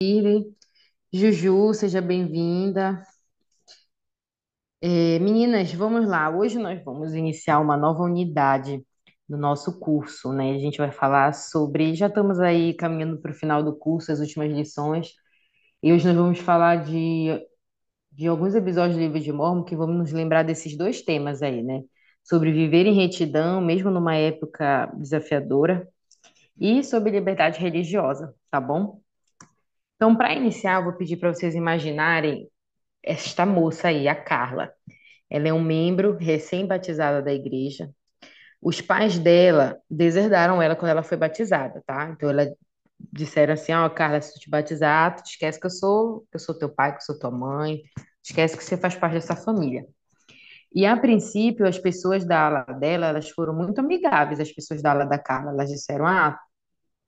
Ire. Juju, seja bem-vinda. Meninas, vamos lá. Hoje nós vamos iniciar uma nova unidade do nosso curso, né? A gente vai falar sobre. Já estamos aí caminhando para o final do curso, as últimas lições, e hoje nós vamos falar de alguns episódios do livro de Mórmon que vamos nos lembrar desses dois temas aí, né? Sobre viver em retidão, mesmo numa época desafiadora, e sobre liberdade religiosa, tá bom? Então, para iniciar, eu vou pedir para vocês imaginarem esta moça aí, a Carla. Ela é um membro recém-batizada da igreja. Os pais dela deserdaram ela quando ela foi batizada, tá? Então, ela disseram assim: Ó, Carla, se tu te batizar, tu te esquece que eu sou teu pai, que eu sou tua mãe, esquece que você faz parte dessa família. E a princípio, as pessoas da ala dela, elas foram muito amigáveis, as pessoas da ala da Carla. Elas disseram: Ah,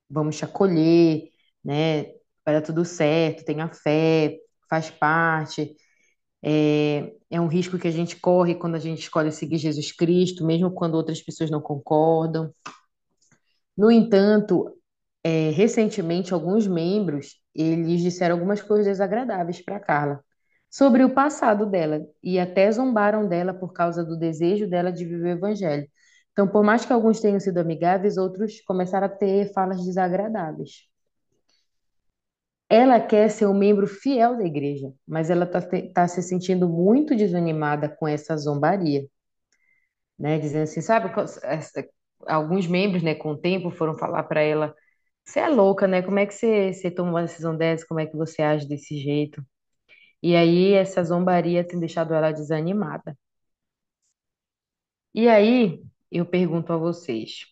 vamos te acolher, né? Vai dar tudo certo, tenha fé, faz parte. É um risco que a gente corre quando a gente escolhe seguir Jesus Cristo, mesmo quando outras pessoas não concordam. No entanto, recentemente, alguns membros, eles disseram algumas coisas desagradáveis para Carla sobre o passado dela e até zombaram dela por causa do desejo dela de viver o evangelho. Então, por mais que alguns tenham sido amigáveis, outros começaram a ter falas desagradáveis. Ela quer ser um membro fiel da igreja, mas ela está se sentindo muito desanimada com essa zombaria, né? Dizendo assim, sabe, alguns membros, né, com o tempo foram falar para ela, você é louca, né? Como é que você toma uma decisão dessa? Como é que você age desse jeito? E aí essa zombaria tem deixado ela desanimada. E aí eu pergunto a vocês,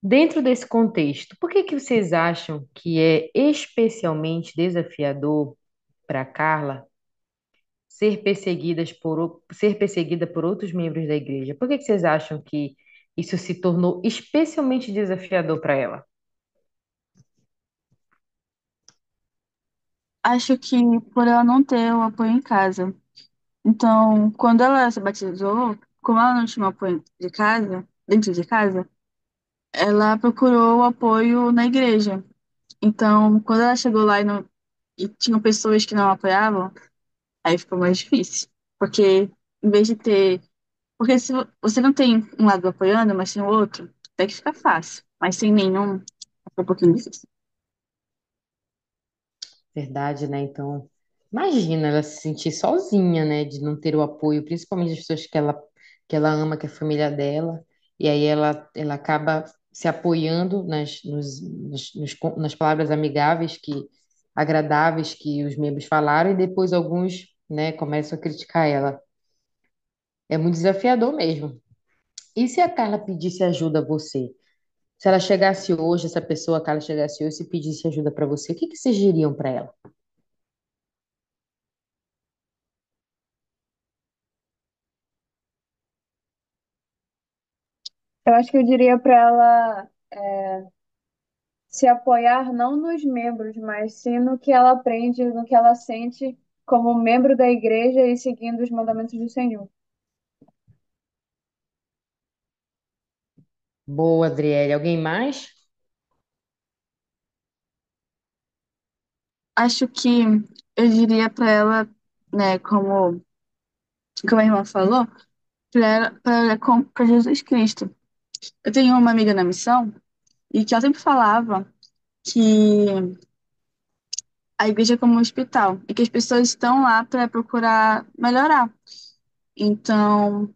dentro desse contexto, por que que vocês acham que é especialmente desafiador para Carla ser perseguida por outros membros da igreja? Por que que vocês acham que isso se tornou especialmente desafiador para ela? Acho que por ela não ter o apoio em casa. Então, quando ela se batizou, como ela não tinha um apoio de casa, dentro de casa, ela procurou o apoio na igreja. Então, quando ela chegou lá e tinham pessoas que não apoiavam, aí ficou mais difícil. Porque, em vez de ter. Porque se você não tem um lado apoiando, mas tem o outro, até que fica fácil. Mas sem nenhum, fica um pouquinho difícil. Verdade, né? Então, imagina ela se sentir sozinha, né? De não ter o apoio, principalmente das pessoas que ela ama, que é a família dela. E aí ela acaba se apoiando nas palavras amigáveis, agradáveis que os membros falaram, e depois alguns, né, começam a criticar ela. É muito desafiador mesmo. E se a Carla pedisse ajuda a você? Se ela chegasse hoje, essa pessoa, a Carla chegasse hoje e pedisse ajuda para você, o que que vocês diriam para ela? Eu acho que eu diria para ela se apoiar não nos membros, mas sim no que ela aprende, no que ela sente como membro da igreja e seguindo os mandamentos do Senhor. Boa, Adriele. Alguém mais? Acho que eu diria pra ela, né, como a irmã falou, pra Jesus Cristo. Eu tenho uma amiga na missão e que ela sempre falava que a igreja é como um hospital e que as pessoas estão lá para procurar melhorar. Então,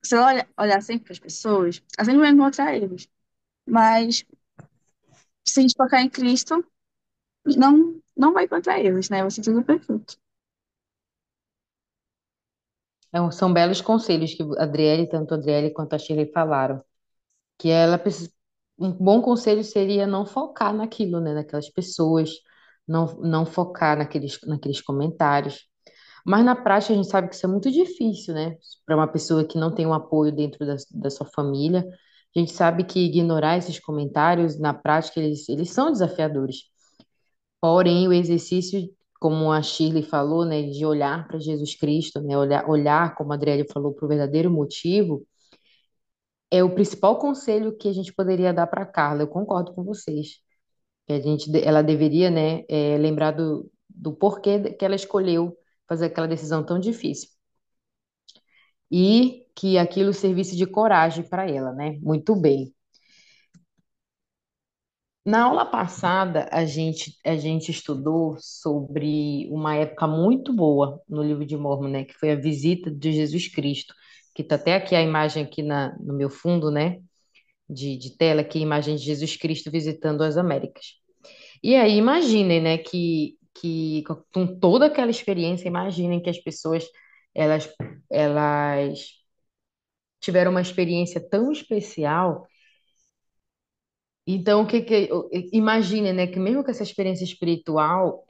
se ela olhar sempre para as pessoas, ela sempre vai encontrar erros. Mas se a gente focar em Cristo, não vai encontrar erros, né? Vai ser tudo perfeito. São belos conselhos que a Adriele, tanto a Adriele quanto a Shirley falaram. Que ela precisa, um bom conselho seria não focar naquilo, né? Naquelas pessoas, não focar naqueles comentários. Mas na prática a gente sabe que isso é muito difícil, né? Para uma pessoa que não tem um apoio dentro da sua família. A gente sabe que ignorar esses comentários, na prática, eles são desafiadores. Porém, o exercício, como a Shirley falou, né, de olhar para Jesus Cristo, né, olhar, como a Adriele falou, para o verdadeiro motivo, é o principal conselho que a gente poderia dar para Carla. Eu concordo com vocês. que ela deveria, né, lembrar do porquê que ela escolheu fazer aquela decisão tão difícil. E que aquilo servisse de coragem para ela, né? Muito bem. Na aula passada, a gente estudou sobre uma época muito boa no livro de Mórmon, né? Que foi a visita de Jesus Cristo, que está até aqui a imagem aqui no meu fundo, né? De tela, aqui a imagem de Jesus Cristo visitando as Américas. E aí, imaginem, né, que com toda aquela experiência, imaginem que as pessoas, elas, elas tiveram uma experiência tão especial. Então, imagine, né, que mesmo com essa experiência espiritual,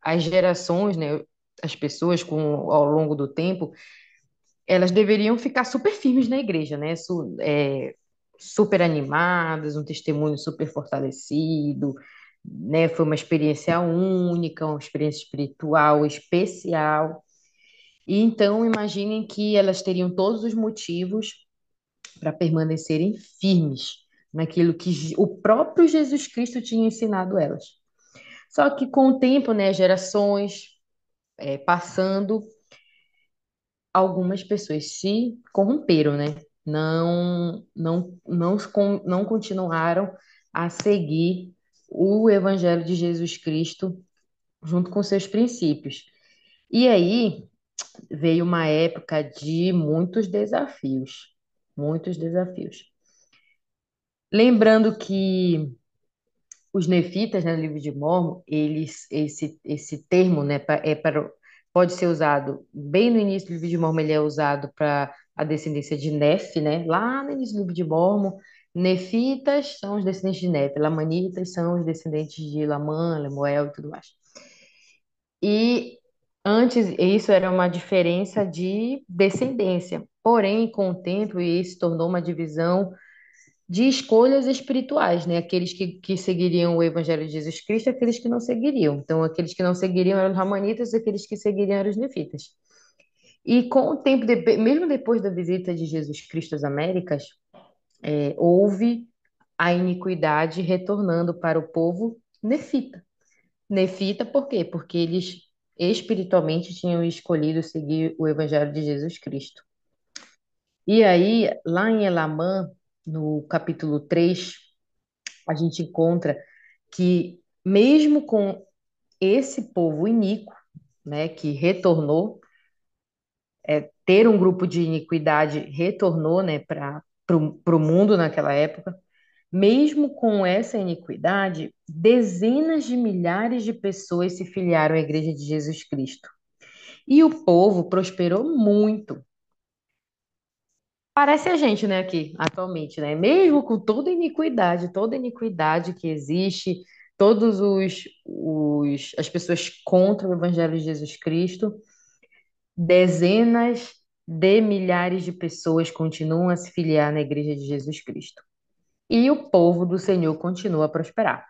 as gerações, né, as pessoas ao longo do tempo, elas deveriam ficar super firmes na igreja, né, super animadas, um testemunho super fortalecido, né, foi uma experiência única, uma experiência espiritual especial. E então, imaginem que elas teriam todos os motivos para permanecerem firmes naquilo que o próprio Jesus Cristo tinha ensinado elas. Só que com o tempo, né, gerações passando, algumas pessoas se corromperam, né? Não continuaram a seguir o Evangelho de Jesus Cristo junto com seus princípios. E aí veio uma época de muitos desafios, muitos desafios. Lembrando que os nefitas, né, no livro de Mórmon, esse termo, né, pode ser usado bem no início do livro de Mórmon, ele é usado para a descendência de Nef, né? Lá no início do livro de Mórmon, nefitas são os descendentes de Nef, lamanitas são os descendentes de Lamã, Lemuel e tudo mais. E antes, isso era uma diferença de descendência. Porém, com o tempo, isso tornou uma divisão de escolhas espirituais, né? Aqueles que seguiriam o Evangelho de Jesus Cristo e aqueles que não seguiriam. Então, aqueles que não seguiriam eram os ramanitas e aqueles que seguiriam eram os nefitas. E com o tempo, mesmo depois da visita de Jesus Cristo às Américas, houve a iniquidade retornando para o povo nefita. Nefita por quê? Porque eles espiritualmente tinham escolhido seguir o Evangelho de Jesus Cristo. E aí, lá em Elamã, no capítulo 3, a gente encontra que mesmo com esse povo iníquo, né, que retornou, ter um grupo de iniquidade retornou, né, para o mundo naquela época, mesmo com essa iniquidade, dezenas de milhares de pessoas se filiaram à Igreja de Jesus Cristo. E o povo prosperou muito. Parece a gente, né, aqui, atualmente, né? Mesmo com toda a iniquidade que existe, as pessoas contra o Evangelho de Jesus Cristo, dezenas de milhares de pessoas continuam a se filiar na Igreja de Jesus Cristo. E o povo do Senhor continua a prosperar.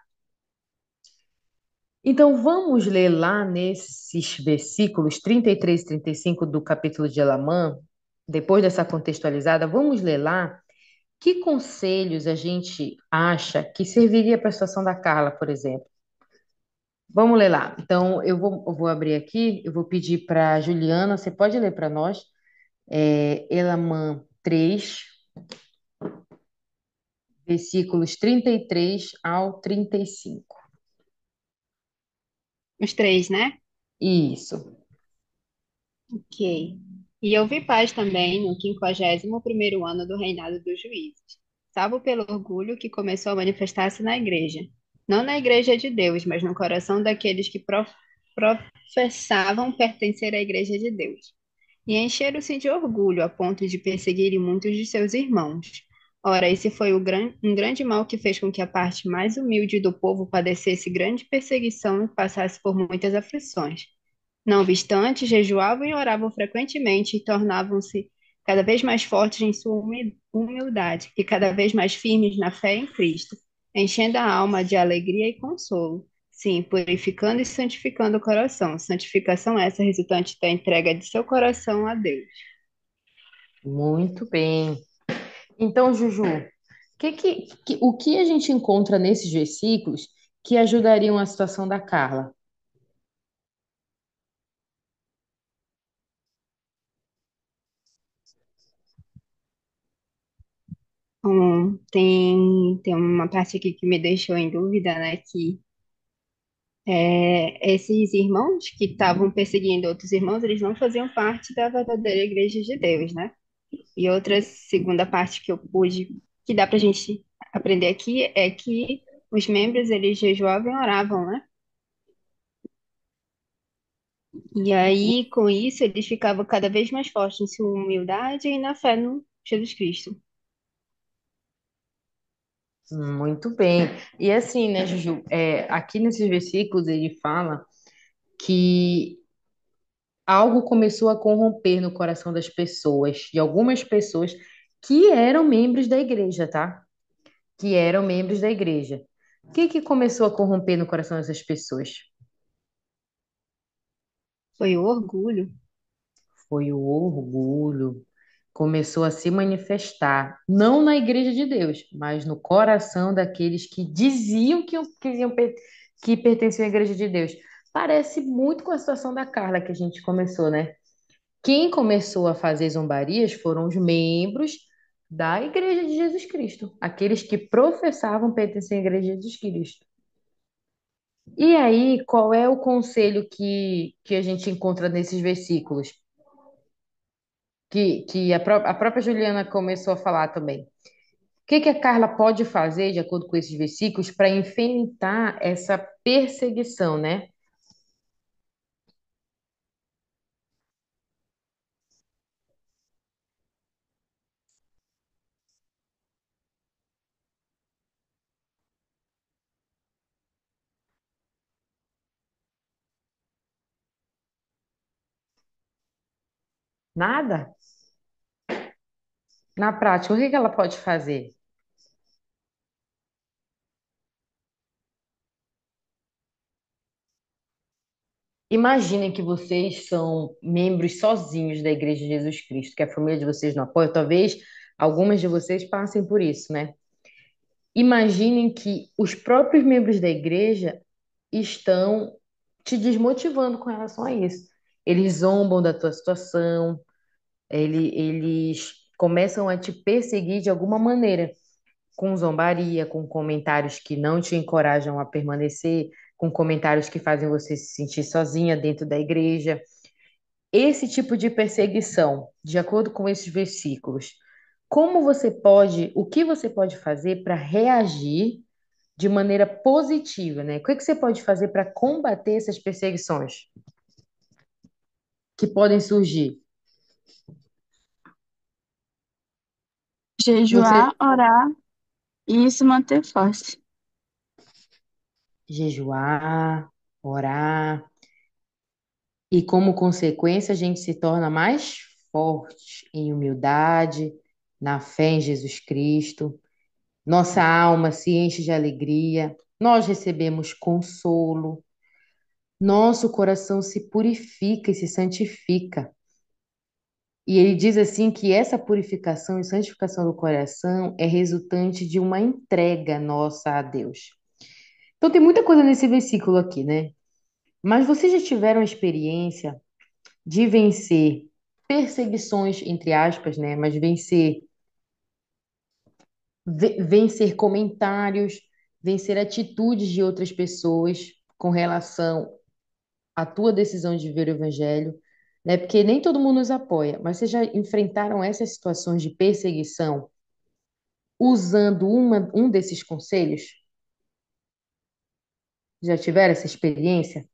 Então, vamos ler lá nesses versículos 33 e 35 do capítulo de Elamã, depois dessa contextualizada, vamos ler lá. Que conselhos a gente acha que serviria para a situação da Carla, por exemplo? Vamos ler lá. Então, eu vou abrir aqui, eu vou pedir para a Juliana, você pode ler para nós, Elamã 3, versículos 33 ao 35. Os três, né? Isso. Ok. E houve paz também no 51º ano do reinado dos juízes, salvo pelo orgulho que começou a manifestar-se na igreja. Não na igreja de Deus, mas no coração daqueles que professavam pertencer à igreja de Deus. E encheram-se de orgulho a ponto de perseguirem muitos de seus irmãos. Ora, esse foi um grande mal que fez com que a parte mais humilde do povo padecesse grande perseguição e passasse por muitas aflições. Não obstante, jejuavam e oravam frequentemente e tornavam-se cada vez mais fortes em sua humildade e cada vez mais firmes na fé em Cristo, enchendo a alma de alegria e consolo. Sim, purificando e santificando o coração. Santificação essa resultante da entrega de seu coração a Deus. Muito bem. Então, Juju, o que a gente encontra nesses versículos que ajudariam a situação da Carla? Tem uma parte aqui que me deixou em dúvida, né? Que esses irmãos que estavam perseguindo outros irmãos, eles não faziam parte da verdadeira igreja de Deus, né? E outra segunda parte que eu pude, que dá pra gente aprender aqui, é que os membros, eles jejuavam e oravam, né? E aí, com isso, eles ficavam cada vez mais fortes em sua humildade e na fé no Jesus Cristo. Muito bem. E assim, né, Juju, aqui nesses versículos ele fala que algo começou a corromper no coração das pessoas, de algumas pessoas que eram membros da igreja, tá? Que eram membros da igreja. O que que começou a corromper no coração dessas pessoas? Foi o orgulho. Foi o orgulho. Começou a se manifestar, não na igreja de Deus, mas no coração daqueles que diziam que pertenciam à igreja de Deus. Parece muito com a situação da Carla que a gente começou, né? Quem começou a fazer zombarias foram os membros da Igreja de Jesus Cristo, aqueles que professavam pertencer à Igreja de Jesus Cristo. E aí, qual é o conselho que a gente encontra nesses versículos? Que a própria Juliana começou a falar também. O que a Carla pode fazer, de acordo com esses versículos, para enfrentar essa perseguição, né? Nada? Na prática, o que ela pode fazer? Imaginem que vocês são membros sozinhos da Igreja de Jesus Cristo, que a família de vocês não apoia. Talvez algumas de vocês passem por isso, né? Imaginem que os próprios membros da igreja estão te desmotivando com relação a isso. Eles zombam da tua situação, eles começam a te perseguir de alguma maneira, com zombaria, com comentários que não te encorajam a permanecer, com comentários que fazem você se sentir sozinha dentro da igreja. Esse tipo de perseguição, de acordo com esses versículos, o que você pode fazer para reagir de maneira positiva, né? O que você pode fazer para combater essas perseguições que podem surgir? Jejuar, Você orar e se manter forte. jejuar, orar, e como consequência a gente se torna mais forte em humildade, na fé em Jesus Cristo. Nossa alma se enche de alegria, nós recebemos consolo, nosso coração se purifica e se santifica. E ele diz assim que essa purificação e santificação do coração é resultante de uma entrega nossa a Deus. Então tem muita coisa nesse versículo aqui, né? Mas vocês já tiveram a experiência de vencer perseguições, entre aspas, né? Mas vencer comentários, vencer atitudes de outras pessoas com relação à tua decisão de viver o evangelho, né? Porque nem todo mundo nos apoia, mas vocês já enfrentaram essas situações de perseguição usando um desses conselhos? Já tiveram essa experiência?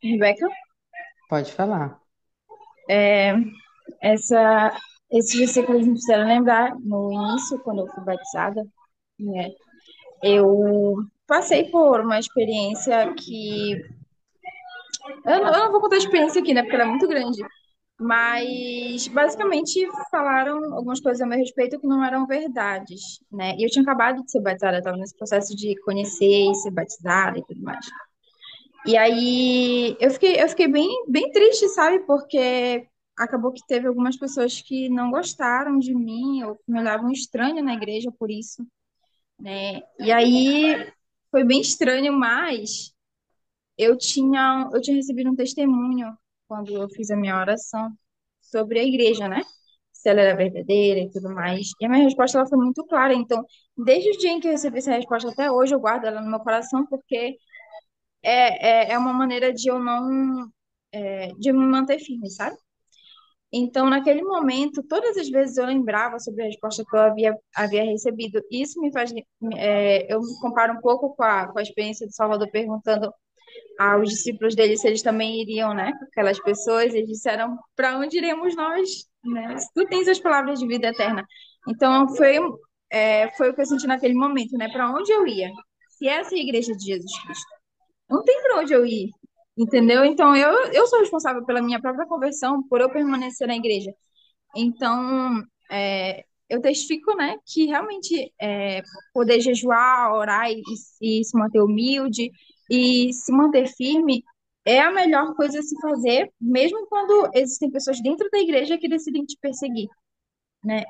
Rebeca? Pode falar. É, essa, esses versículos me fizeram lembrar no início, quando eu fui batizada, né? Eu passei por uma experiência que. Eu não vou contar a experiência aqui, né? Porque ela é muito grande. Mas basicamente falaram algumas coisas a meu respeito que não eram verdades, né? E eu tinha acabado de ser batizada, eu estava nesse processo de conhecer e ser batizada e tudo mais. E aí eu fiquei bem triste, sabe? Porque acabou que teve algumas pessoas que não gostaram de mim ou que me olhavam estranho na igreja por isso, né? E aí foi bem estranho, mas eu tinha recebido um testemunho quando eu fiz a minha oração sobre a igreja, né? Se ela era verdadeira e tudo mais. E a minha resposta ela foi muito clara. Então, desde o dia em que eu recebi essa resposta até hoje, eu guardo ela no meu coração porque é uma maneira de eu não de eu me manter firme, sabe? Então, naquele momento, todas as vezes eu lembrava sobre a resposta que eu havia recebido. Isso me faz, eu me comparo um pouco com a experiência do Salvador perguntando aos discípulos dele se eles também iriam, né, com aquelas pessoas. Eles disseram: para onde iremos nós, né? Se tu tens as palavras de vida eterna. Então, foi o que eu senti naquele momento, né? Para onde eu ia? Se essa é a igreja de Jesus Cristo, não tem para onde eu ir, entendeu? Então, eu sou responsável pela minha própria conversão, por eu permanecer na igreja. Então, eu testifico, né, que realmente poder jejuar, orar e se manter humilde e se manter firme é a melhor coisa a se fazer, mesmo quando existem pessoas dentro da igreja que decidem te perseguir, né?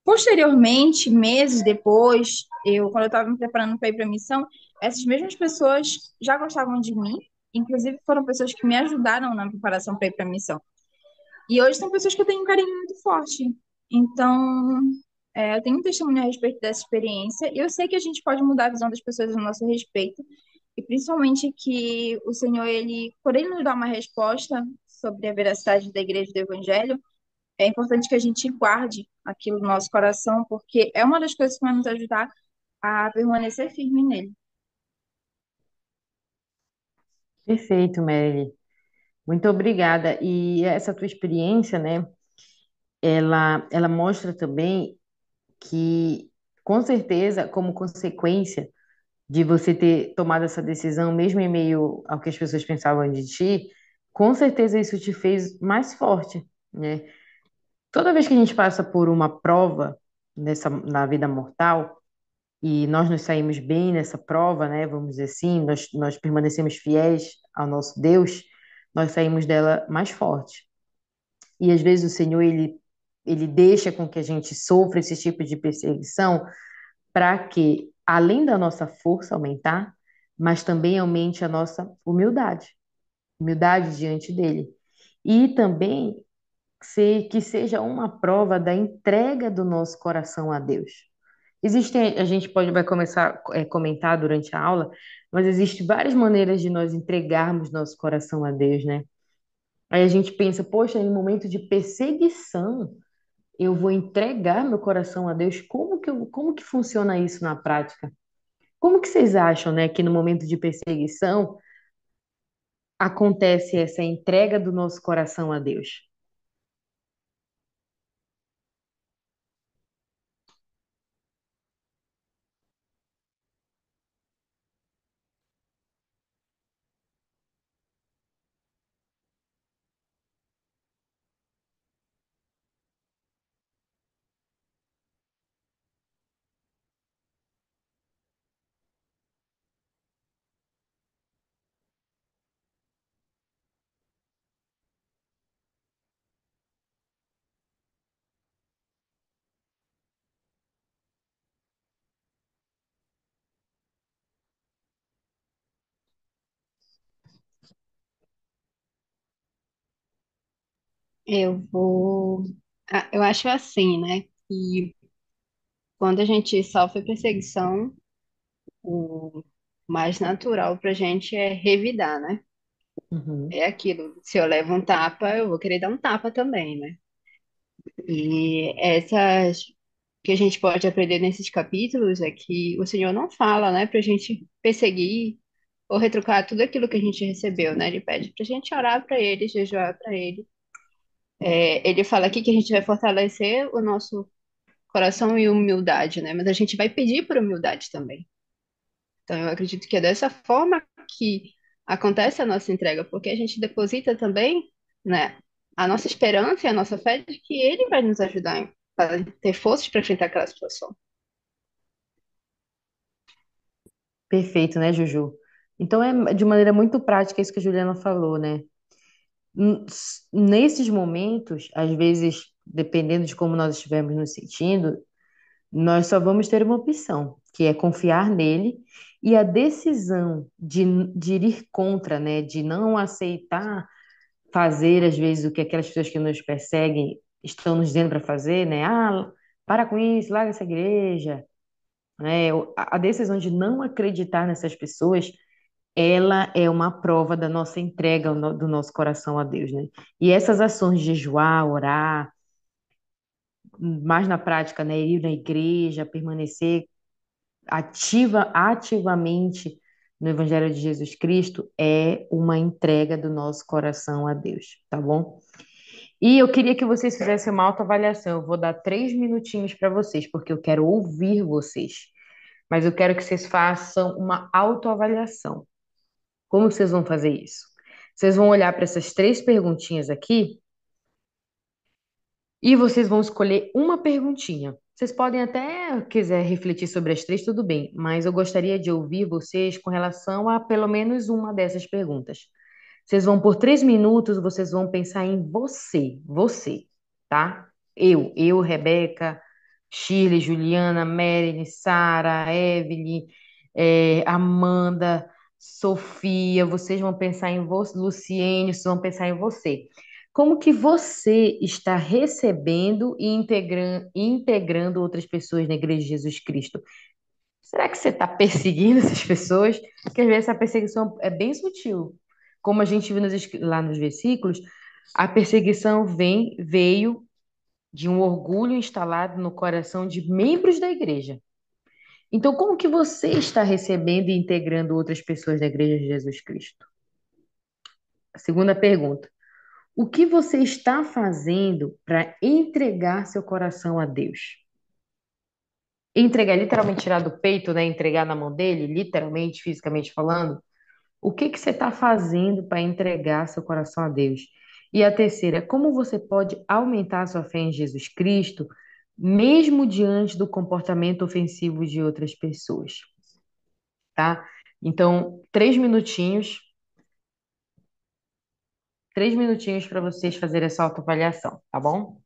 Posteriormente, meses depois, quando eu estava me preparando para ir para a missão, essas mesmas pessoas já gostavam de mim, inclusive foram pessoas que me ajudaram na preparação para ir para a missão. E hoje são pessoas que eu tenho um carinho muito forte. Então, eu tenho um testemunho a respeito dessa experiência. E eu sei que a gente pode mudar a visão das pessoas a nosso respeito. E principalmente que o Senhor, por ele nos dar uma resposta sobre a veracidade da igreja do Evangelho, é importante que a gente guarde aquilo no nosso coração, porque é uma das coisas que vai nos ajudar a permanecer firme nele. Perfeito, Mary. Muito obrigada. E essa tua experiência, né, ela mostra também que, com certeza, como consequência de você ter tomado essa decisão, mesmo em meio ao que as pessoas pensavam de ti, com certeza isso te fez mais forte, né? Toda vez que a gente passa por uma prova na vida mortal, e nós nos saímos bem nessa prova, né? Vamos dizer assim, nós permanecemos fiéis ao nosso Deus, nós saímos dela mais forte. E às vezes o Senhor, ele deixa com que a gente sofra esse tipo de perseguição para que, além da nossa força aumentar, mas também aumente a nossa humildade diante dele. E também que seja uma prova da entrega do nosso coração a Deus. A gente vai começar a comentar durante a aula, mas existem várias maneiras de nós entregarmos nosso coração a Deus, né? Aí a gente pensa, poxa, em momento de perseguição, eu vou entregar meu coração a Deus. Como que funciona isso na prática? Como que vocês acham, né, que no momento de perseguição acontece essa entrega do nosso coração a Deus? Eu acho assim, né? Que quando a gente sofre perseguição, o mais natural pra gente é revidar, né? Uhum. É aquilo. Se eu levo um tapa, eu vou querer dar um tapa também, né? E essas que a gente pode aprender nesses capítulos é que o Senhor não fala, né, pra gente perseguir ou retrucar tudo aquilo que a gente recebeu, né? Ele pede pra gente orar pra ele, jejuar pra ele. Ele fala aqui que a gente vai fortalecer o nosso coração e humildade, né? Mas a gente vai pedir por humildade também. Então eu acredito que é dessa forma que acontece a nossa entrega, porque a gente deposita também, né, A nossa esperança e a nossa fé é de que Ele vai nos ajudar a ter forças para enfrentar aquela situação. Perfeito, né, Juju? Então é de maneira muito prática isso que a Juliana falou, né? Nesses momentos, às vezes, dependendo de como nós estivermos nos sentindo, nós só vamos ter uma opção, que é confiar nele, e a decisão de ir contra, né, de não aceitar fazer, às vezes, o que aquelas pessoas que nos perseguem estão nos dizendo para fazer, né? Ah, para com isso, larga essa igreja, né? A decisão de não acreditar nessas pessoas, ela é uma prova da nossa entrega do nosso coração a Deus, né? E essas ações de jejuar, orar, mais na prática, né? Ir na igreja, permanecer ativamente no Evangelho de Jesus Cristo, é uma entrega do nosso coração a Deus, tá bom? E eu queria que vocês fizessem uma autoavaliação. Eu vou dar 3 minutinhos para vocês, porque eu quero ouvir vocês. Mas eu quero que vocês façam uma autoavaliação. Como vocês vão fazer isso? Vocês vão olhar para essas 3 perguntinhas aqui e vocês vão escolher uma perguntinha. Vocês podem até quiser refletir sobre as 3, tudo bem, mas eu gostaria de ouvir vocês com relação a pelo menos uma dessas perguntas. Vocês vão por 3 minutos, vocês vão pensar em você, tá? Rebeca, Shirley, Juliana, Marilyn, Sara, Evelyn, Amanda, Sofia, vocês vão pensar em você, Luciene, vocês vão pensar em você. Como que você está recebendo e integrando outras pessoas na Igreja de Jesus Cristo? Será que você está perseguindo essas pessoas? Porque às vezes essa perseguição é bem sutil. Como a gente viu lá nos versículos, a perseguição veio de um orgulho instalado no coração de membros da igreja. Então, como que você está recebendo e integrando outras pessoas da Igreja de Jesus Cristo? A segunda pergunta: o que você está fazendo para entregar seu coração a Deus? Entregar, literalmente tirar do peito, né? Entregar na mão dele, literalmente, fisicamente falando. O que que você está fazendo para entregar seu coração a Deus? E a terceira, como você pode aumentar a sua fé em Jesus Cristo, mesmo diante do comportamento ofensivo de outras pessoas, tá? Então, 3 minutinhos para vocês fazerem essa autoavaliação, tá bom?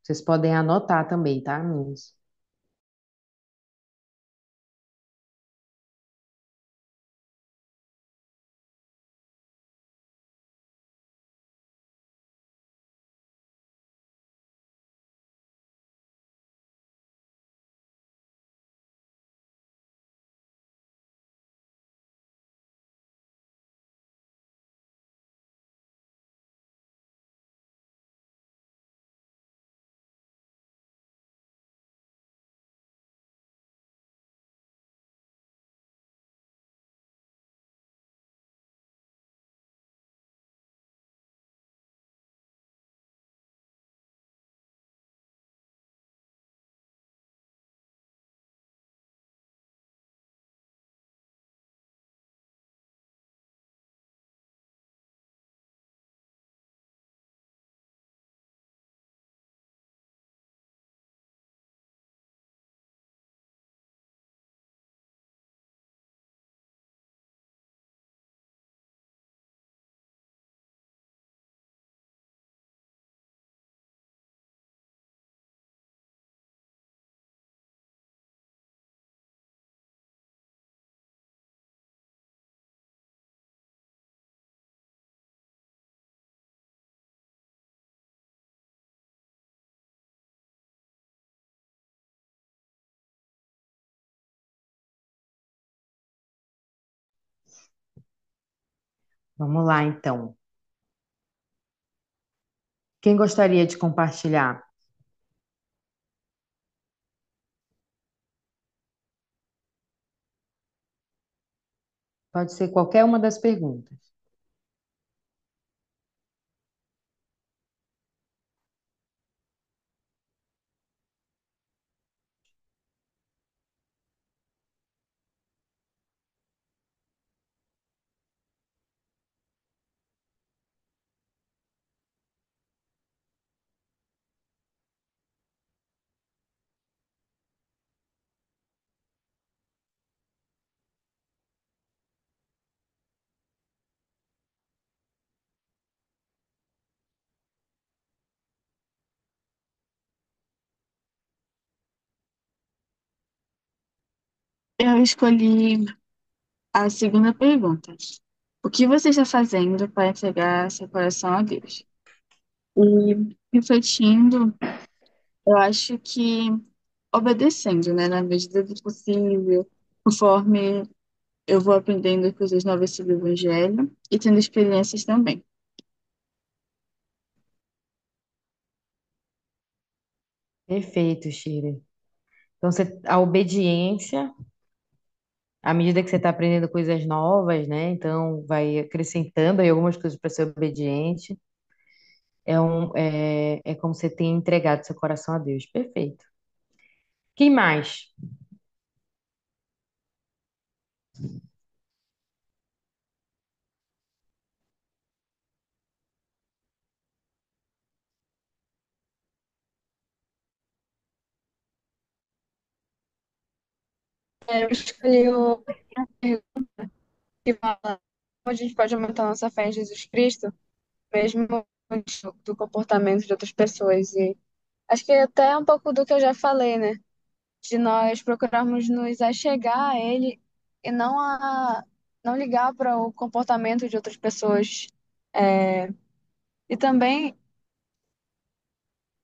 Vocês podem anotar também, tá, meninos? Vamos lá, então. Quem gostaria de compartilhar? Pode ser qualquer uma das perguntas. Eu escolhi a segunda pergunta. O que você está fazendo para entregar seu coração a Deus? E refletindo, eu acho que obedecendo, né, na medida do possível, conforme eu vou aprendendo coisas novas sobre o Evangelho e tendo experiências também. Perfeito, Shire. Então, a obediência, à medida que você está aprendendo coisas novas, né? Então, vai acrescentando aí algumas coisas para ser obediente. É como você tem entregado seu coração a Deus. Perfeito. Quem mais? Eu escolhi o que fala como a gente pode aumentar nossa fé em Jesus Cristo, mesmo do comportamento de outras pessoas. E acho que até é um pouco do que eu já falei, né? De nós procurarmos nos achegar a Ele e não ligar para o comportamento de outras pessoas. É, e também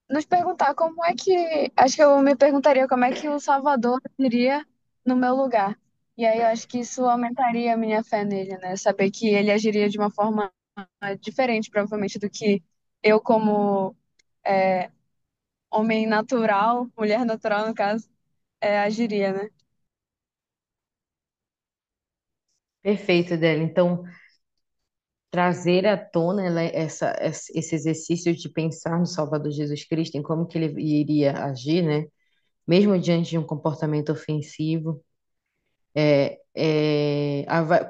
nos perguntar como é que. Acho que eu me perguntaria como é que o Salvador agiria no meu lugar. E aí eu acho que isso aumentaria a minha fé nele, né? Saber que ele agiria de uma forma diferente, provavelmente, do que eu, como é, homem natural, mulher natural, no caso, agiria, né? Perfeito, Adele. Então, trazer à tona esse exercício de pensar no Salvador Jesus Cristo, em como que ele iria agir, né? Mesmo diante de um comportamento ofensivo,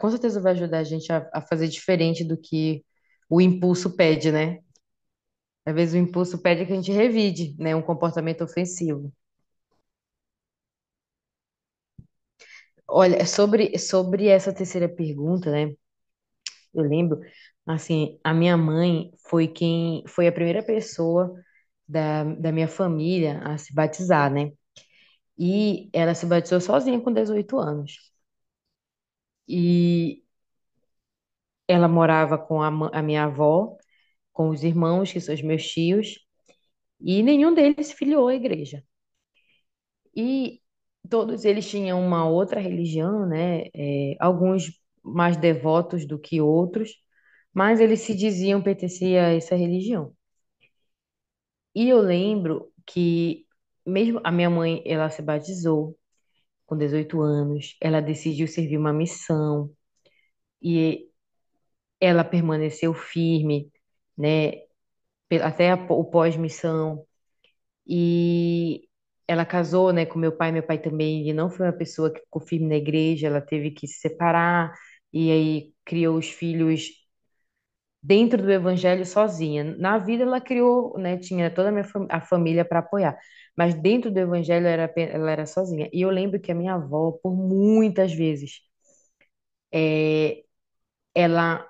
com certeza vai ajudar a gente a fazer diferente do que o impulso pede, né? Às vezes o impulso pede que a gente revide, né, um comportamento ofensivo. Olha, sobre essa terceira pergunta, né? Eu lembro, assim, a minha mãe foi a primeira pessoa da minha família a se batizar, né? E ela se batizou sozinha com 18 anos. E ela morava com a minha avó, com os irmãos, que são os meus tios, e nenhum deles se filiou à igreja. E todos eles tinham uma outra religião, né? Alguns mais devotos do que outros, mas eles se diziam pertencer a essa religião. E eu lembro que mesmo a minha mãe, ela se batizou com 18 anos, ela decidiu servir uma missão e ela permaneceu firme, né, até o pós-missão. E ela casou, né, com meu pai também, ele não foi uma pessoa que ficou firme na igreja, ela teve que se separar e aí criou os filhos dentro do evangelho sozinha. Na vida ela criou, né, tinha toda a família para apoiar, mas dentro do evangelho ela era sozinha. E eu lembro que a minha avó, por muitas vezes, é, ela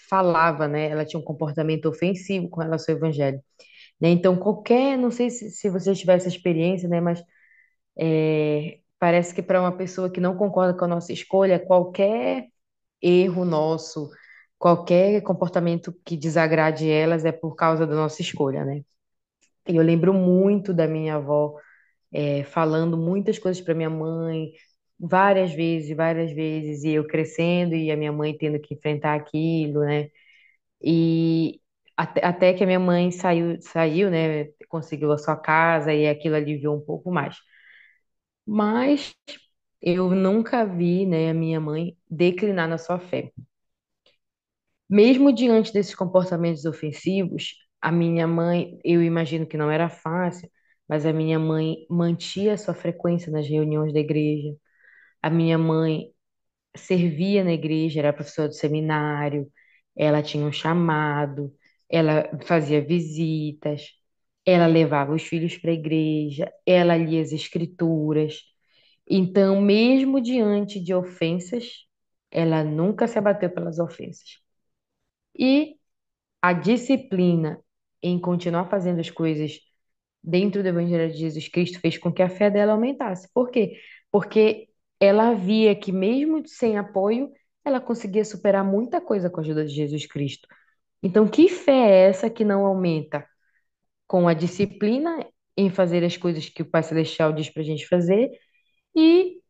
falava, né, ela tinha um comportamento ofensivo com relação ao evangelho, né? Então não sei se você tiver essa experiência, né, mas parece que para uma pessoa que não concorda com a nossa escolha, qualquer erro nosso, qualquer comportamento que desagrade elas é por causa da nossa escolha, né? E eu lembro muito da minha avó falando muitas coisas para minha mãe, várias vezes, e eu crescendo e a minha mãe tendo que enfrentar aquilo, né? E até que a minha mãe saiu, né? Conseguiu a sua casa e aquilo aliviou um pouco mais. Mas eu nunca vi, né, a minha mãe declinar na sua fé. Mesmo diante desses comportamentos ofensivos, a minha mãe, eu imagino que não era fácil, mas a minha mãe mantia a sua frequência nas reuniões da igreja. A minha mãe servia na igreja, era professora de seminário, ela tinha um chamado, ela fazia visitas, ela levava os filhos para a igreja, ela lia as escrituras. Então, mesmo diante de ofensas, ela nunca se abateu pelas ofensas. E a disciplina em continuar fazendo as coisas dentro do Evangelho de Jesus Cristo fez com que a fé dela aumentasse. Por quê? Porque ela via que, mesmo sem apoio, ela conseguia superar muita coisa com a ajuda de Jesus Cristo. Então, que fé é essa que não aumenta com a disciplina em fazer as coisas que o Pai Celestial diz para a gente fazer e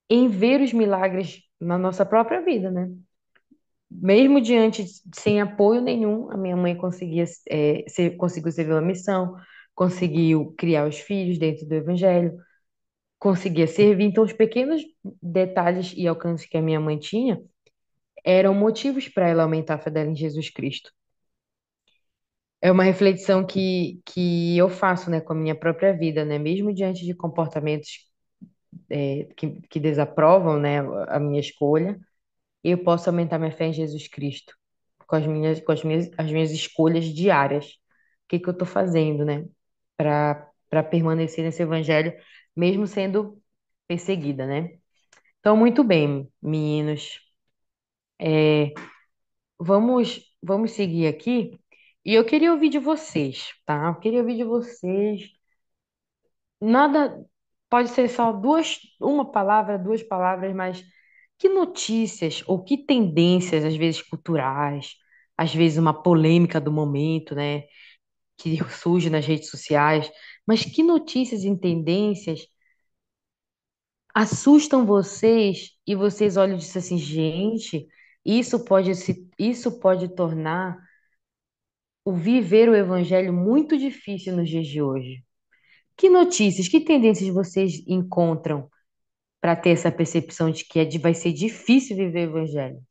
em ver os milagres na nossa própria vida, né? Mesmo diante, sem apoio nenhum, a minha mãe conseguiu servir uma missão, conseguiu criar os filhos dentro do Evangelho, conseguia servir. Então, os pequenos detalhes e alcances que a minha mãe tinha eram motivos para ela aumentar a fé dela em Jesus Cristo. É uma reflexão que eu faço, né, com a minha própria vida, né? Mesmo diante de comportamentos, que desaprovam, né, a minha escolha, eu posso aumentar minha fé em Jesus Cristo as minhas escolhas diárias. O que que eu estou fazendo, né, para permanecer nesse evangelho, mesmo sendo perseguida, né? Então, muito bem, meninos. Vamos seguir aqui. E eu queria ouvir de vocês, tá? Eu queria ouvir de vocês. Nada, pode ser só uma palavra, duas palavras, mas que notícias ou que tendências, às vezes culturais, às vezes uma polêmica do momento, né, que surge nas redes sociais, mas que notícias e tendências assustam vocês e vocês olham e dizem assim, gente, isso pode tornar o viver o evangelho muito difícil nos dias de hoje. Que notícias, que tendências vocês encontram para ter essa percepção de que vai ser difícil viver o evangelho?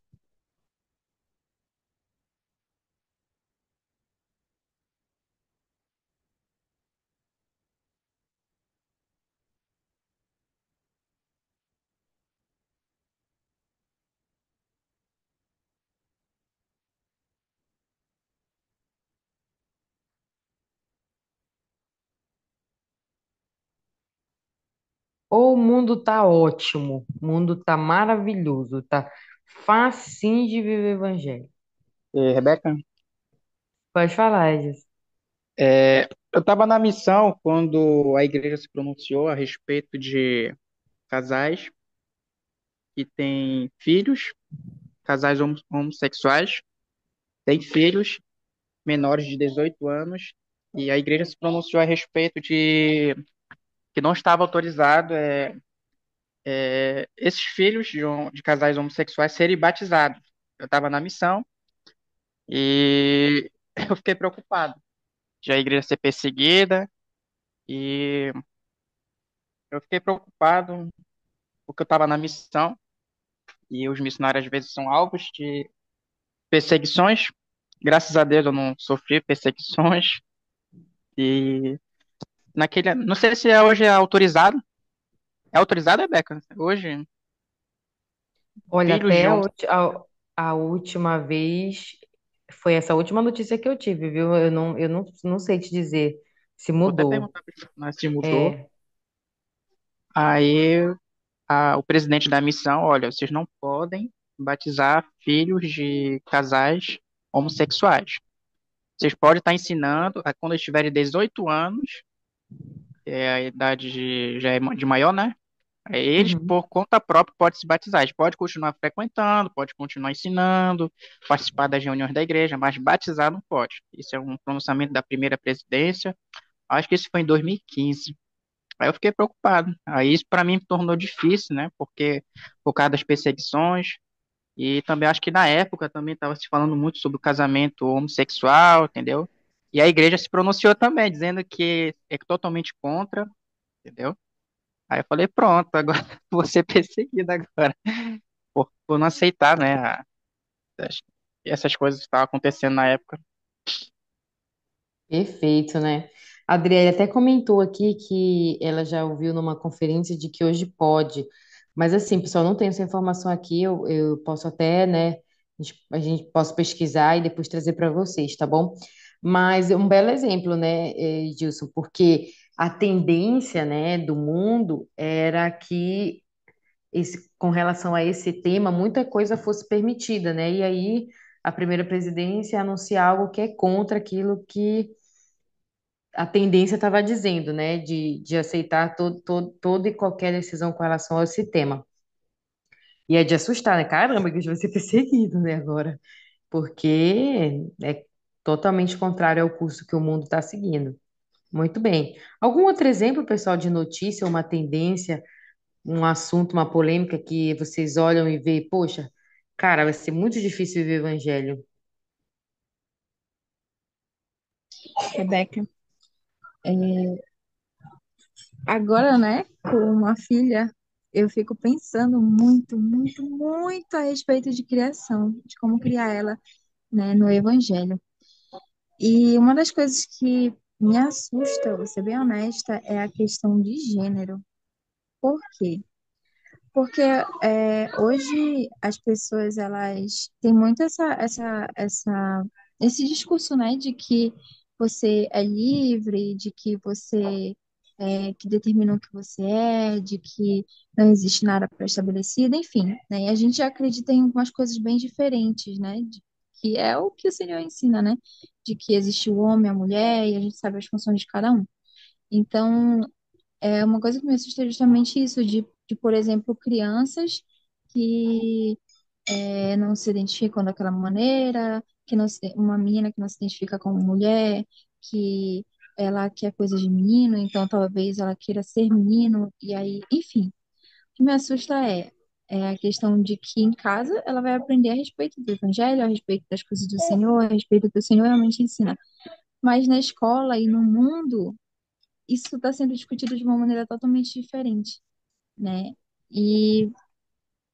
Ou o mundo tá ótimo, o mundo tá maravilhoso, tá facinho de viver o evangelho. Rebeca, Pode falar, Edson. eu estava na missão quando a igreja se pronunciou a respeito de casais que têm filhos, casais homossexuais, têm filhos menores de 18 anos, e a igreja se pronunciou a respeito de que não estava autorizado esses filhos de casais homossexuais serem batizados. Eu estava na missão e eu fiquei preocupado de a igreja ser perseguida, e eu fiquei preocupado porque eu estava na missão. E os missionários às vezes são alvos de perseguições. Graças a Deus eu não sofri perseguições. E não sei se hoje é autorizado. É autorizado, Rebeca? Hoje, Olha, filhos de homens. a última vez foi essa última notícia que eu tive, viu? Eu não sei te dizer se Vou até mudou. perguntar para ele se mudou. É, Aí o presidente da missão, olha, vocês não podem batizar filhos de casais homossexuais. Vocês podem estar ensinando, quando eles tiverem 18 anos, a idade já é de maior, né? Eles, uhum. por conta própria, podem se batizar. Eles podem continuar frequentando, pode continuar ensinando, participar das reuniões da igreja, mas batizar não pode. Isso é um pronunciamento da primeira presidência. Acho que isso foi em 2015. Aí eu fiquei preocupado. Aí isso para mim tornou difícil, né? Porque por causa das perseguições. E também acho que na época também estava se falando muito sobre o casamento homossexual, entendeu? E a igreja se pronunciou também, dizendo que é totalmente contra, entendeu? Aí eu falei, pronto, agora vou ser perseguido agora por não aceitar, né? As- essas coisas que estavam acontecendo na época. Perfeito, né? A Adriele até comentou aqui que ela já ouviu numa conferência de que hoje pode, mas assim, pessoal, não tenho essa informação aqui, eu posso até, né, a gente possa pesquisar e depois trazer para vocês, tá bom? Mas é um belo exemplo, né, Gilson, porque a tendência, né, do mundo era que com relação a esse tema, muita coisa fosse permitida, né? E aí a primeira presidência anuncia algo que é contra aquilo que a tendência estava dizendo, né, de aceitar toda e qualquer decisão com relação a esse tema. E é de assustar, né? Caramba, que a gente vai ser perseguido, né, agora. Porque é totalmente contrário ao curso que o mundo está seguindo. Muito bem. Algum outro exemplo, pessoal, de notícia, uma tendência, um assunto, uma polêmica que vocês olham e veem, poxa, cara, vai ser muito difícil viver o evangelho. Rebeca. Agora, né, com uma filha, eu fico pensando muito, muito, muito a respeito de criação, de como criar ela, né, no Evangelho. E uma das coisas que me assusta, vou ser bem honesta, é a questão de gênero. Por quê? Porque hoje as pessoas elas têm muito esse discurso, né, de que você é livre, de que você que determina o que você é, de que não existe nada pré-estabelecido, enfim, né? E a gente acredita em algumas coisas bem diferentes, né? Que é o que o Senhor ensina, né? De que existe o homem, a mulher, e a gente sabe as funções de cada um. Então, uma coisa que me assusta é justamente isso, de, por exemplo, crianças que não se identificam daquela maneira, uma menina que não se identifica como mulher, que ela quer coisas de menino, então talvez ela queira ser menino, e aí, enfim. O que me assusta é a questão de que em casa ela vai aprender a respeito do evangelho, a respeito das coisas do Senhor, a respeito do que o Senhor realmente ensina. Mas na escola e no mundo, isso está sendo discutido de uma maneira totalmente diferente, né? E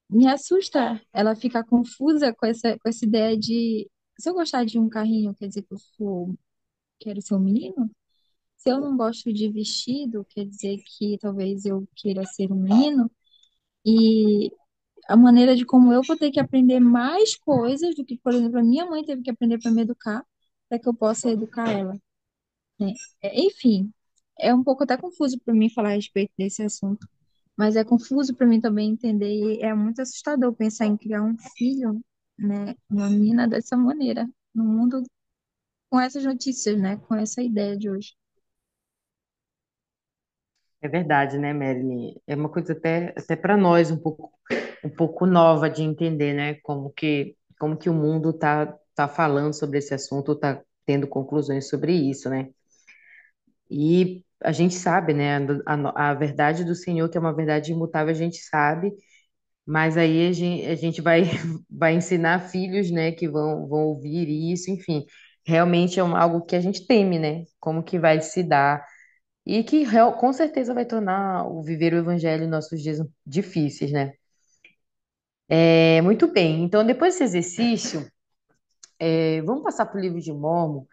me assusta ela ficar confusa com essa ideia de se eu gostar de um carrinho, quer dizer que quero ser um menino? Se eu não gosto de vestido, quer dizer que talvez eu queira ser um menino? E a maneira de como eu vou ter que aprender mais coisas do que, por exemplo, a minha mãe teve que aprender para me educar, para que eu possa educar ela, né? Enfim, é um pouco até confuso para mim falar a respeito desse assunto. Mas é confuso para mim também entender e é muito assustador pensar em criar um filho, né, uma menina dessa maneira, no mundo com essas notícias, né, com essa ideia de hoje. É verdade, né, Marilyn? É uma coisa até para nós um pouco nova de entender, né? Como que o mundo tá falando sobre esse assunto, tá tendo conclusões sobre isso, né? E a gente sabe, né? A verdade do Senhor, que é uma verdade imutável, a gente sabe, mas aí a gente vai, vai ensinar filhos, né, que vão ouvir isso, enfim. Realmente é algo que a gente teme, né? Como que vai se dar. E que com certeza vai tornar o viver o evangelho em nossos dias difíceis, né? Muito bem, então depois desse exercício, vamos passar para o livro de Mormon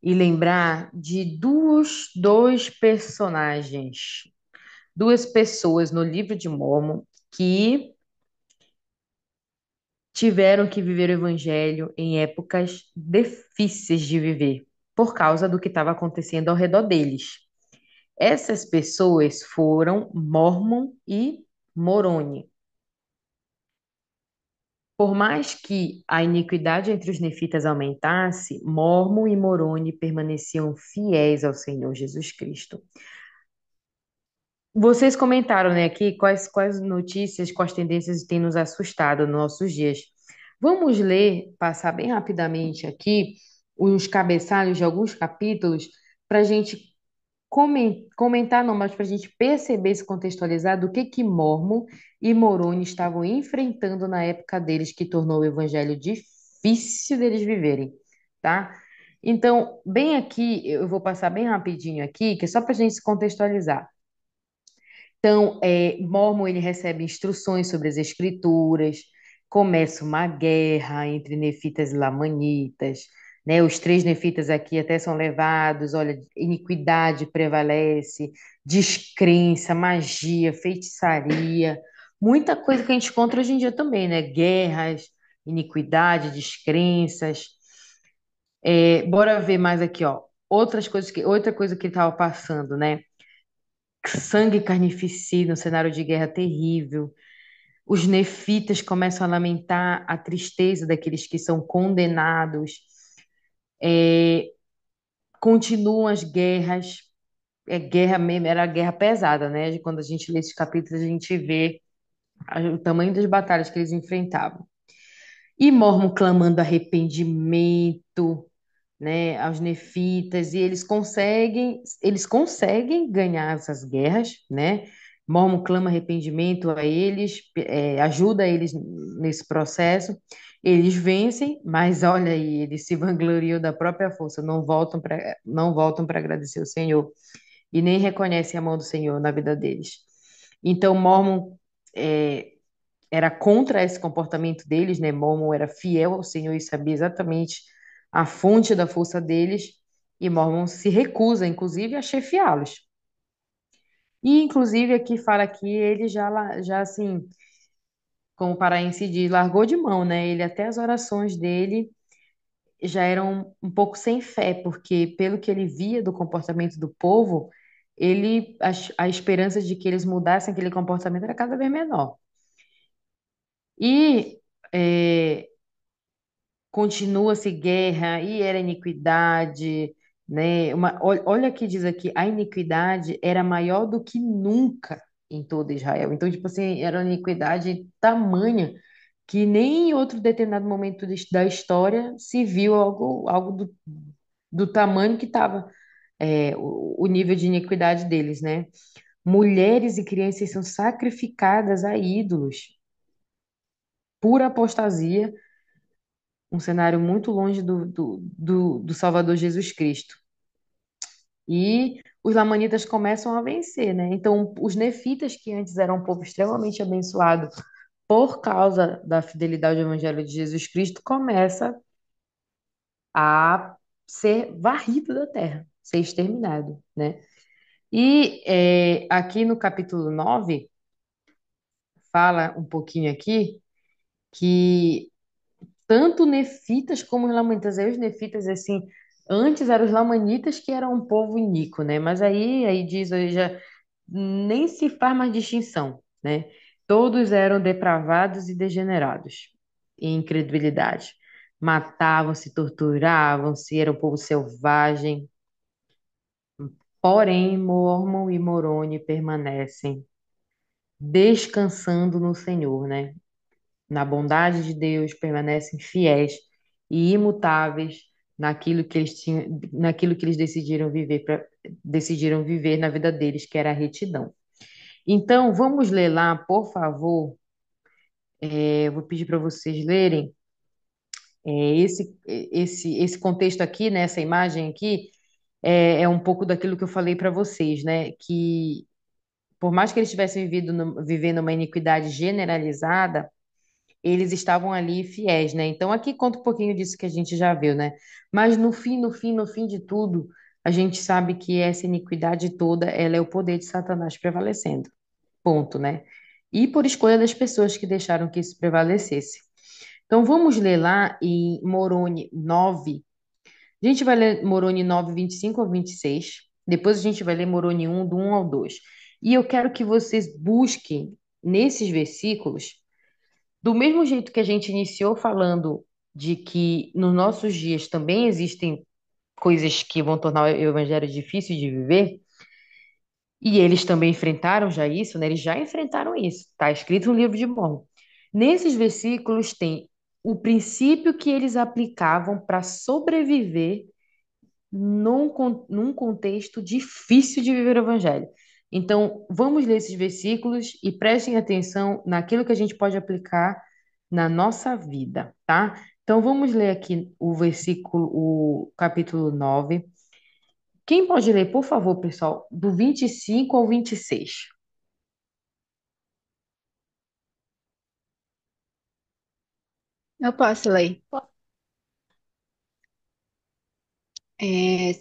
e lembrar de dois personagens, duas pessoas no livro de Mormon que tiveram que viver o evangelho em épocas difíceis de viver, por causa do que estava acontecendo ao redor deles. Essas pessoas foram Mormon e Moroni. Por mais que a iniquidade entre os nefitas aumentasse, Mormon e Moroni permaneciam fiéis ao Senhor Jesus Cristo. Vocês comentaram, né, aqui quais notícias, quais tendências têm nos assustado nos nossos dias. Vamos ler, passar bem rapidamente aqui os cabeçalhos de alguns capítulos para a gente comentar, não, mas para a gente perceber, se contextualizar do que Mormon e Moroni estavam enfrentando na época deles, que tornou o evangelho difícil deles viverem, tá? Então, bem aqui, eu vou passar bem rapidinho aqui, que é só para a gente se contextualizar. Então, Mormon ele recebe instruções sobre as escrituras, começa uma guerra entre nefitas e lamanitas, né? Os três nefitas aqui até são levados, olha, iniquidade prevalece, descrença, magia, feitiçaria, muita coisa que a gente encontra hoje em dia também, né? Guerras, iniquidade, descrenças. Bora ver mais aqui, ó. Outra coisa que estava passando, né? Sangue carnificina, um cenário de guerra terrível. Os nefitas começam a lamentar a tristeza daqueles que são condenados. É, continuam as guerras. Guerra mesmo, era guerra pesada, né? Quando a gente lê esses capítulos, a gente vê o tamanho das batalhas que eles enfrentavam. E Mormon clamando arrependimento, né, aos nefitas, e eles conseguem ganhar essas guerras, né? Mormon clama arrependimento a eles, ajuda eles nesse processo. Eles vencem, mas olha aí, eles se vangloriam da própria força, não voltam para agradecer o Senhor e nem reconhecem a mão do Senhor na vida deles. Então, Mormon é, era contra esse comportamento deles, né? Mormon era fiel ao Senhor e sabia exatamente a fonte da força deles, e Mormon se recusa, inclusive, a chefiá-los. E, inclusive, aqui fala que ele já assim, como o paraense diz, largou de mão, né? Ele até as orações dele já eram um pouco sem fé, porque pelo que ele via do comportamento do povo, a esperança de que eles mudassem aquele comportamento era cada vez menor. E continua-se guerra e era iniquidade, né? Olha que diz aqui, a iniquidade era maior do que nunca em todo Israel. Então, tipo assim, era uma iniquidade tamanha que nem em outro determinado momento da história se viu algo do tamanho que estava o nível de iniquidade deles, né? Mulheres e crianças são sacrificadas a ídolos por apostasia, um cenário muito longe do Salvador Jesus Cristo. E os lamanitas começam a vencer, né? Então, os nefitas, que antes eram um povo extremamente abençoado por causa da fidelidade ao Evangelho de Jesus Cristo, começa a ser varrido da terra, ser exterminado, né? E aqui no capítulo 9 fala um pouquinho aqui que tanto nefitas como os lamanitas. Aí os nefitas, assim, antes eram os lamanitas que eram um povo iníquo, né? Mas aí diz, aí já nem se faz mais distinção, né? Todos eram depravados e degenerados em incredulidade. Matavam-se, torturavam-se, era um povo selvagem. Porém, Mormon e Moroni permanecem descansando no Senhor, né? Na bondade de Deus, permanecem fiéis e imutáveis naquilo que eles decidiram viver na vida deles, que era a retidão. Então, vamos ler lá, por favor. Eu vou pedir para vocês lerem esse contexto aqui, né, essa imagem aqui, é um pouco daquilo que eu falei para vocês, né? Que por mais que eles tivessem vivendo uma iniquidade generalizada, eles estavam ali fiéis, né? Então aqui conta um pouquinho disso que a gente já viu, né? Mas no fim de tudo, a gente sabe que essa iniquidade toda, ela é o poder de Satanás prevalecendo. Ponto, né? E por escolha das pessoas que deixaram que isso prevalecesse. Então vamos ler lá em Moroni 9. A gente vai ler Moroni 9, 25 ao 26. Depois a gente vai ler Moroni 1, do 1 ao 2. E eu quero que vocês busquem nesses versículos do mesmo jeito que a gente iniciou falando de que nos nossos dias também existem coisas que vão tornar o evangelho difícil de viver, e eles também enfrentaram já isso, né? Eles já enfrentaram isso. Está escrito no livro de Mormon. Nesses versículos tem o princípio que eles aplicavam para sobreviver num contexto difícil de viver o evangelho. Então, vamos ler esses versículos e prestem atenção naquilo que a gente pode aplicar na nossa vida, tá? Então, vamos ler aqui o capítulo 9. Quem pode ler, por favor, pessoal, do 25 ao 26? Eu posso ler.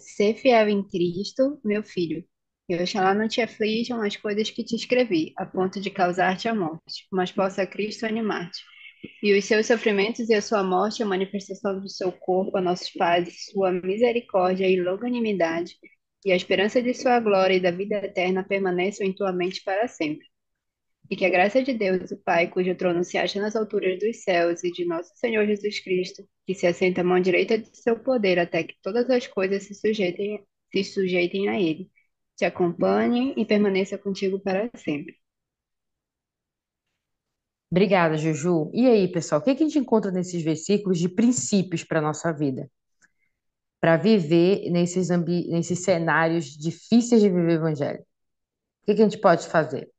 Ser fiel em Cristo, meu filho. E oxalá não te aflijam as coisas que te escrevi, a ponto de causar-te a morte, mas possa Cristo animar-te. E os seus sofrimentos e a sua morte, a manifestação do seu corpo, a nossos pais, sua misericórdia e longanimidade, e a esperança de sua glória e da vida eterna permaneçam em tua mente para sempre. E que a graça de Deus, o Pai, cujo trono se acha nas alturas dos céus, e de nosso Senhor Jesus Cristo, que se assenta à mão direita de seu poder, até que todas as coisas se sujeitem a Ele, te acompanhe e permaneça contigo para sempre. Obrigada, Juju. E aí, pessoal, o que que a gente encontra nesses versículos de princípios para a nossa vida? Para viver nesses cenários difíceis de viver o evangelho? O que que a gente pode fazer?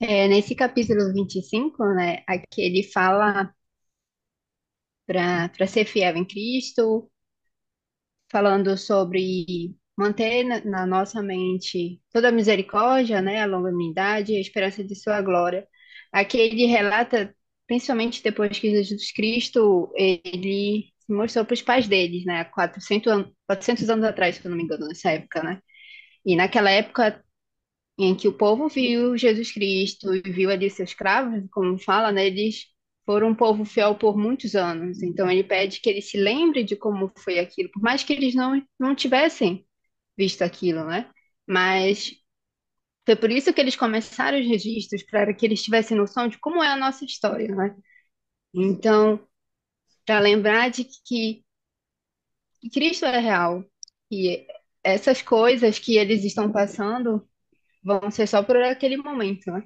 Nesse capítulo 25, né, aqui ele fala para ser fiel em Cristo, falando sobre manter na nossa mente toda a misericórdia, né, a longanimidade e a esperança de sua glória. Aqui ele relata, principalmente depois que Jesus Cristo, ele se mostrou para os pais deles, né, há 400 anos atrás, se eu não me engano, nessa época, né? E naquela época em que o povo viu Jesus Cristo e viu ali seus cravos, como fala, né, eles foram um povo fiel por muitos anos. Então ele pede que ele se lembre de como foi aquilo, por mais que eles não tivessem visto aquilo, né? Mas foi por isso que eles começaram os registros, para que eles tivessem noção de como é a nossa história, né? Então, para lembrar de que Cristo é real, e essas coisas que eles estão passando vão ser só por aquele momento, né?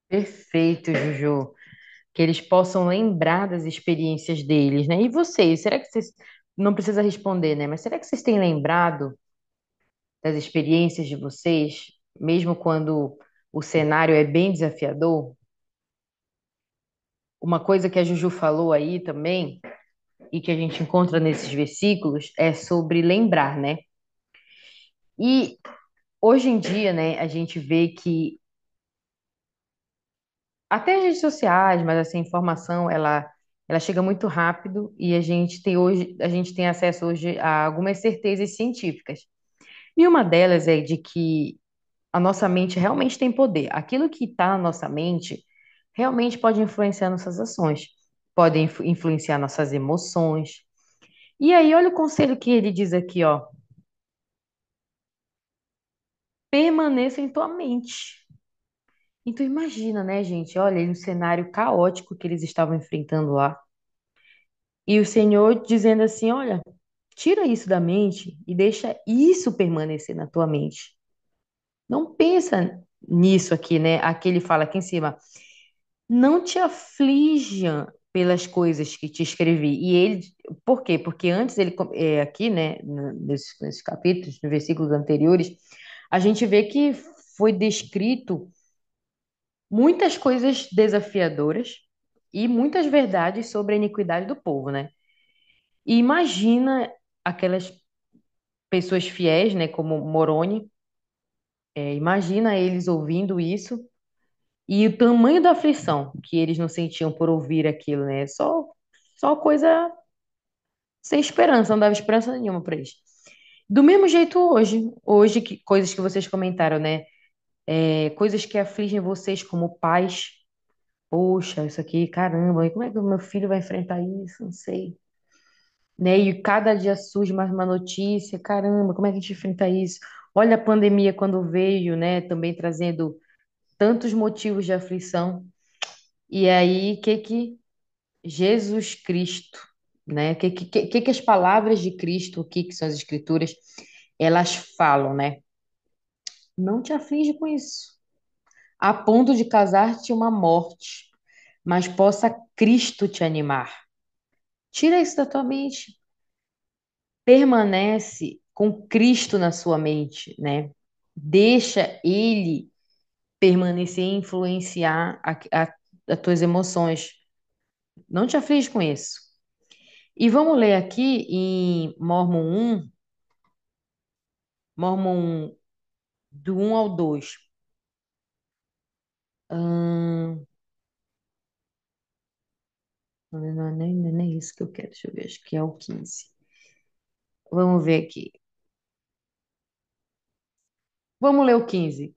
Perfeito, Juju. Que eles possam lembrar das experiências deles, né? E vocês, será que vocês não precisa responder, né? Mas será que vocês têm lembrado das experiências de vocês, mesmo quando o cenário é bem desafiador? Uma coisa que a Juju falou aí também, e que a gente encontra nesses versículos, é sobre lembrar, né? E hoje em dia, né, a gente vê que até as redes sociais, mas essa informação, ela chega muito rápido e a gente tem acesso hoje a algumas certezas científicas. E uma delas é de que a nossa mente realmente tem poder. Aquilo que está na nossa mente realmente pode influenciar nossas ações, pode influenciar nossas emoções. E aí, olha o conselho que ele diz aqui, ó. Permaneça em tua mente. Então imagina, né, gente? Olha aí o cenário caótico que eles estavam enfrentando lá. E o Senhor dizendo assim, olha, tira isso da mente e deixa isso permanecer na tua mente. Não pensa nisso aqui, né? Aqui ele fala aqui em cima. Não te aflija pelas coisas que te escrevi. E ele, por quê? Porque antes ele, aqui, né, nesses capítulos, nos versículos anteriores, a gente vê que foi descrito muitas coisas desafiadoras e muitas verdades sobre a iniquidade do povo, né? E imagina aquelas pessoas fiéis, né, como Moroni, imagina eles ouvindo isso e o tamanho da aflição que eles não sentiam por ouvir aquilo, né? Só coisa sem esperança, não dava esperança nenhuma para eles. Do mesmo jeito hoje que coisas que vocês comentaram, né? Coisas que afligem vocês como pais. Poxa, isso aqui, caramba, e como é que o meu filho vai enfrentar isso? Não sei. Né? E cada dia surge mais uma notícia, caramba, como é que a gente enfrenta isso? Olha a pandemia quando veio, né? Também trazendo tantos motivos de aflição. E aí, que Jesus Cristo, né? Que as palavras de Cristo, o que são as Escrituras, elas falam, né? Não te aflige com isso, a ponto de casar-te uma morte, mas possa Cristo te animar. Tira isso da tua mente. Permanece com Cristo na sua mente, né? Deixa Ele permanecer e influenciar as tuas emoções. Não te aflige com isso. E vamos ler aqui em Mormon 1, do 1 ao 2. Hum, não é nem isso que eu quero. Deixa eu ver, acho que é o 15. Vamos ver aqui. Vamos ler o 15.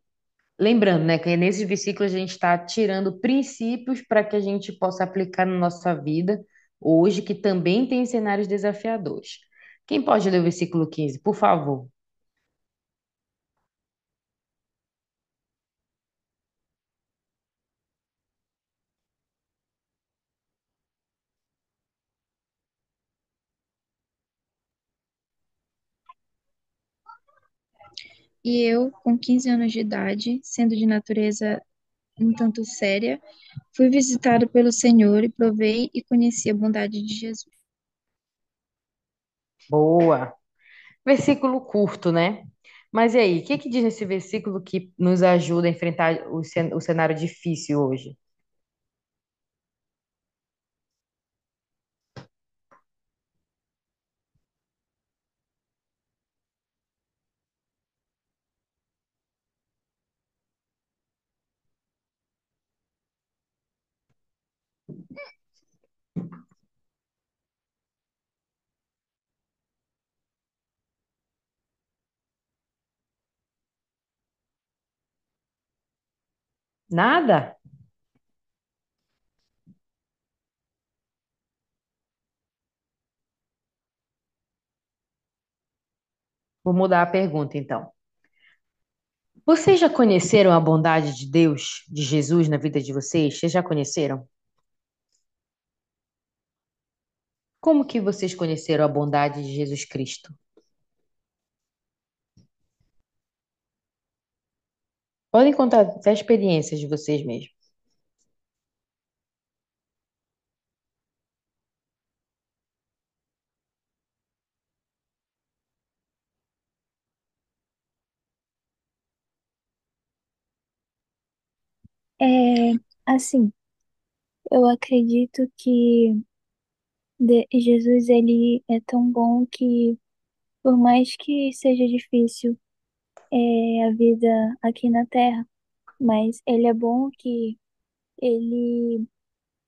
Lembrando, né, que nesses versículos a gente está tirando princípios para que a gente possa aplicar na nossa vida hoje, que também tem cenários desafiadores. Quem pode ler o versículo 15, por favor? E eu, com 15 anos de idade, sendo de natureza um tanto séria, fui visitado pelo Senhor e provei e conheci a bondade de Jesus. Boa. Versículo curto, né? Mas e aí, o que que diz nesse versículo que nos ajuda a enfrentar o cenário difícil hoje? Nada? Vou mudar a pergunta, então. Vocês já conheceram a bondade de Deus, de Jesus na vida de vocês? Vocês já conheceram? Como que vocês conheceram a bondade de Jesus Cristo? Podem contar até experiências de vocês mesmos. É, assim, eu acredito que Jesus ele é tão bom que por mais que seja difícil a vida aqui na Terra, mas ele é bom que ele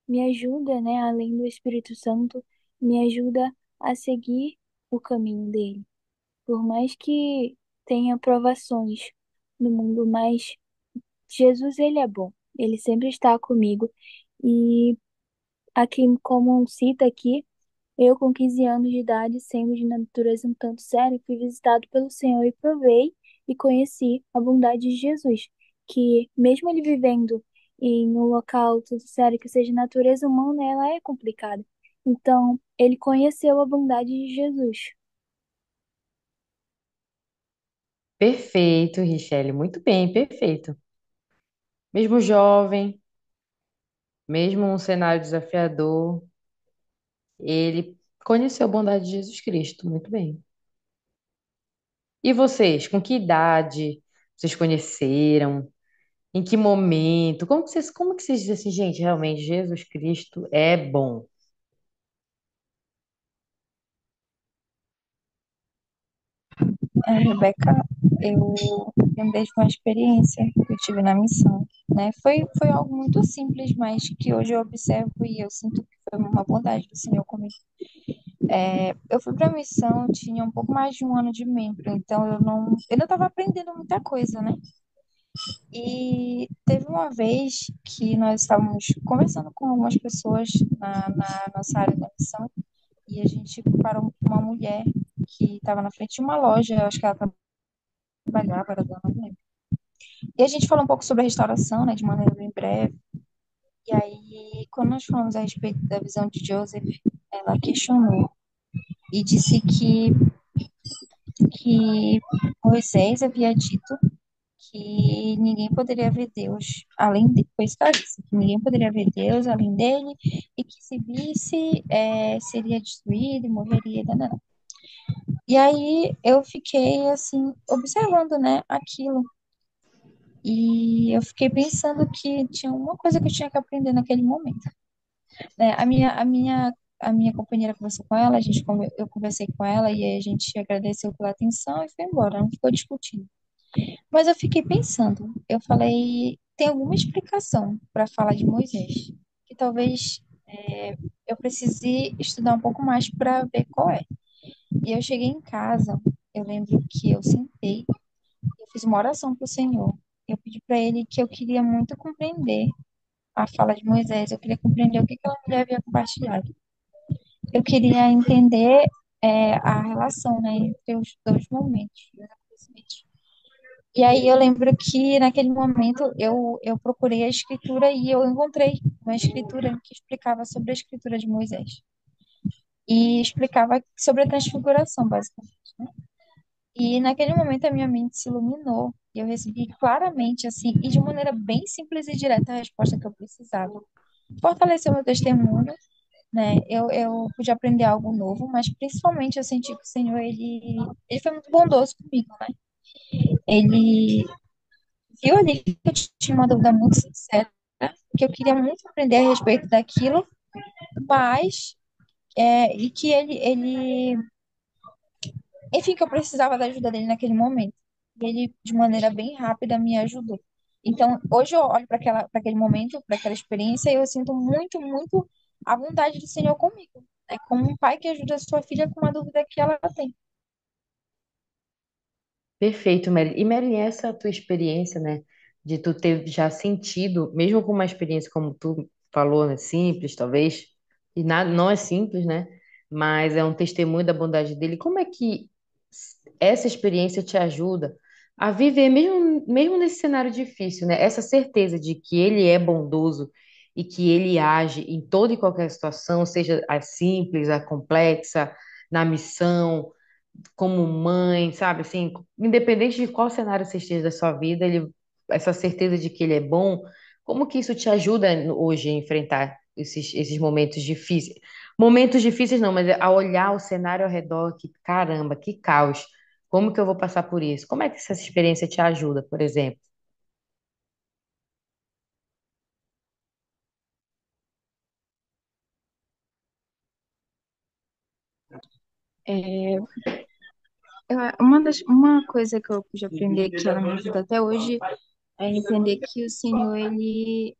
me ajuda, né, além do Espírito Santo, me ajuda a seguir o caminho dele. Por mais que tenha provações no mundo, mas Jesus ele é bom. Ele sempre está comigo e aqui como cita aqui, eu, com 15 anos de idade, sendo de natureza um tanto séria, fui visitado pelo Senhor e provei e conheci a bondade de Jesus, que mesmo ele vivendo em um local tudo sério, que seja natureza humana, ela é complicada. Então, ele conheceu a bondade de Jesus. Perfeito, Richelle. Muito bem, perfeito. Mesmo jovem, mesmo um cenário desafiador, ele conheceu a bondade de Jesus Cristo. Muito bem. E vocês, com que idade vocês conheceram? Em que momento? Como que vocês dizem assim, gente, realmente Jesus Cristo é bom? Rebeca, eu lembrei de uma experiência que eu tive na missão, né? Foi algo muito simples, mas que hoje eu observo e eu sinto que foi uma bondade do Senhor comigo. Eu fui para a missão, tinha um pouco mais de um ano de membro, então eu ainda estava aprendendo muita coisa, né? E teve uma vez que nós estávamos conversando com algumas pessoas na nossa área da missão e a gente parou com uma mulher que estava na frente de uma loja, acho que ela trabalhava, era dona, não lembro. E a gente falou um pouco sobre a restauração, né, de maneira bem breve. E aí, quando nós falamos a respeito da visão de Joseph, ela questionou e disse que que Moisés havia dito que ninguém poderia ver Deus além de, foi isso que ela disse, que ninguém poderia ver Deus além dele e que se visse seria destruído e morreria. Não. E aí eu fiquei assim observando, né, aquilo e eu fiquei pensando que tinha uma coisa que eu tinha que aprender naquele momento, né? A minha companheira conversou com ela, eu conversei com ela e aí a gente agradeceu pela atenção e foi embora, não ficou discutindo. Mas eu fiquei pensando, eu falei, tem alguma explicação para a fala de Moisés, que talvez eu precise estudar um pouco mais para ver qual é. E eu cheguei em casa, eu lembro que eu sentei, eu fiz uma oração para o Senhor. Eu pedi para ele que eu queria muito compreender a fala de Moisés, eu queria compreender o que aquela mulher havia compartilhado. Eu queria entender a relação, né, entre os dois momentos, os acontecimentos. E aí eu lembro que naquele momento eu procurei a escritura e eu encontrei uma escritura que explicava sobre a escritura de Moisés. E explicava sobre a transfiguração, basicamente, né? E naquele momento a minha mente se iluminou. E eu recebi claramente, assim, e de maneira bem simples e direta, a resposta que eu precisava. Fortaleceu meu testemunho, né? Eu pude aprender algo novo, mas principalmente eu senti que o Senhor, ele foi muito bondoso comigo, né? Ele viu ali que eu tinha uma dúvida muito sincera, que eu queria muito aprender a respeito daquilo, mas, e que enfim, que eu precisava da ajuda dele naquele momento. E ele, de maneira bem rápida, me ajudou. Então, hoje eu olho para aquele momento, para aquela experiência, e eu sinto muito, muito a vontade do Senhor comigo. É como um pai que ajuda a sua filha com uma dúvida que ela tem. Perfeito, Mary. E Mary, essa tua experiência, né, de tu ter já sentido, mesmo com uma experiência como tu falou, né, simples, talvez, e nada, não é simples, né, mas é um testemunho da bondade dele. Como é que essa experiência te ajuda a viver, mesmo nesse cenário difícil, né, essa certeza de que ele é bondoso e que ele age em toda e qualquer situação, seja a simples, a complexa, na missão como mãe, sabe? Assim, independente de qual cenário você esteja da sua vida, essa certeza de que ele é bom, como que isso te ajuda hoje a enfrentar esses momentos difíceis? Momentos difíceis não, mas a olhar o cenário ao redor, que caramba, que caos. Como que eu vou passar por isso? Como é que essa experiência te ajuda, por exemplo? É, uma coisa que eu pude aprender que ela me ajuda até hoje é entender que o Senhor, ele,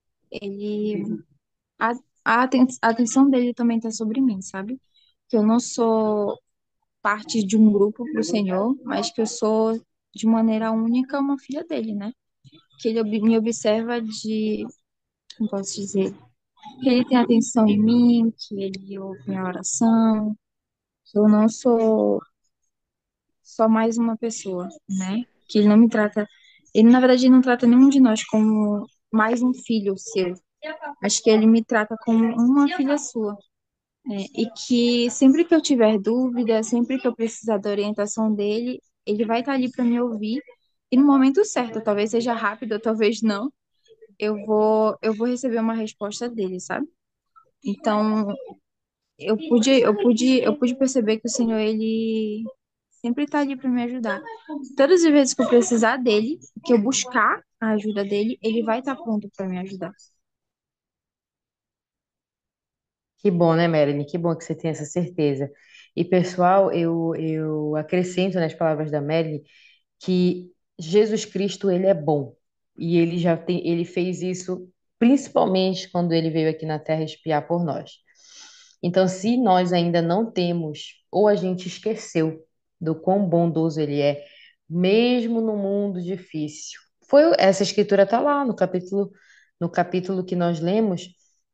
a, a atenção dele também está sobre mim, sabe? Que eu não sou parte de um grupo para o Senhor, mas que eu sou de maneira única uma filha dele, né? Que ele me observa como posso dizer, que ele tem atenção em mim, que ele ouve minha oração, que eu não sou só mais uma pessoa, né? Que ele não me trata, ele na verdade não trata nenhum de nós como mais um filho seu. Acho que ele me trata como uma filha sua. E que sempre que eu tiver dúvida, sempre que eu precisar da orientação dele, ele vai estar ali para me ouvir. E no momento certo, talvez seja rápido, ou talvez não, eu vou receber uma resposta dele, sabe? Então, eu pude perceber que o Senhor, ele sempre está ali para me ajudar. Todas as vezes que eu precisar dele, que eu buscar a ajuda dele, ele vai estar pronto para me ajudar. Que bom, né, Melanie? Que bom que você tem essa certeza. E, pessoal, eu acrescento nas palavras da Melanie que Jesus Cristo, ele é bom. E ele fez isso principalmente quando ele veio aqui na Terra expiar por nós. Então, se nós ainda não temos, ou a gente esqueceu do quão bondoso ele é, mesmo no mundo difícil. Essa escritura está lá no capítulo que nós lemos,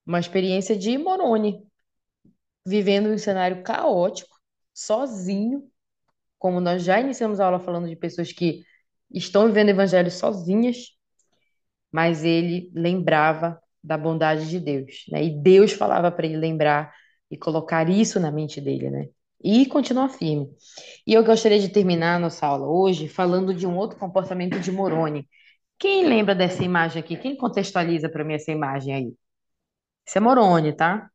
uma experiência de Moroni, vivendo um cenário caótico, sozinho, como nós já iniciamos a aula falando de pessoas que estão vivendo o evangelho sozinhas, mas ele lembrava da bondade de Deus, né? E Deus falava para ele lembrar e colocar isso na mente dele, né? e continuar firme. E eu gostaria de terminar a nossa aula hoje falando de um outro comportamento de Moroni. Quem lembra dessa imagem aqui? Quem contextualiza para mim essa imagem aí? Isso é Moroni, tá?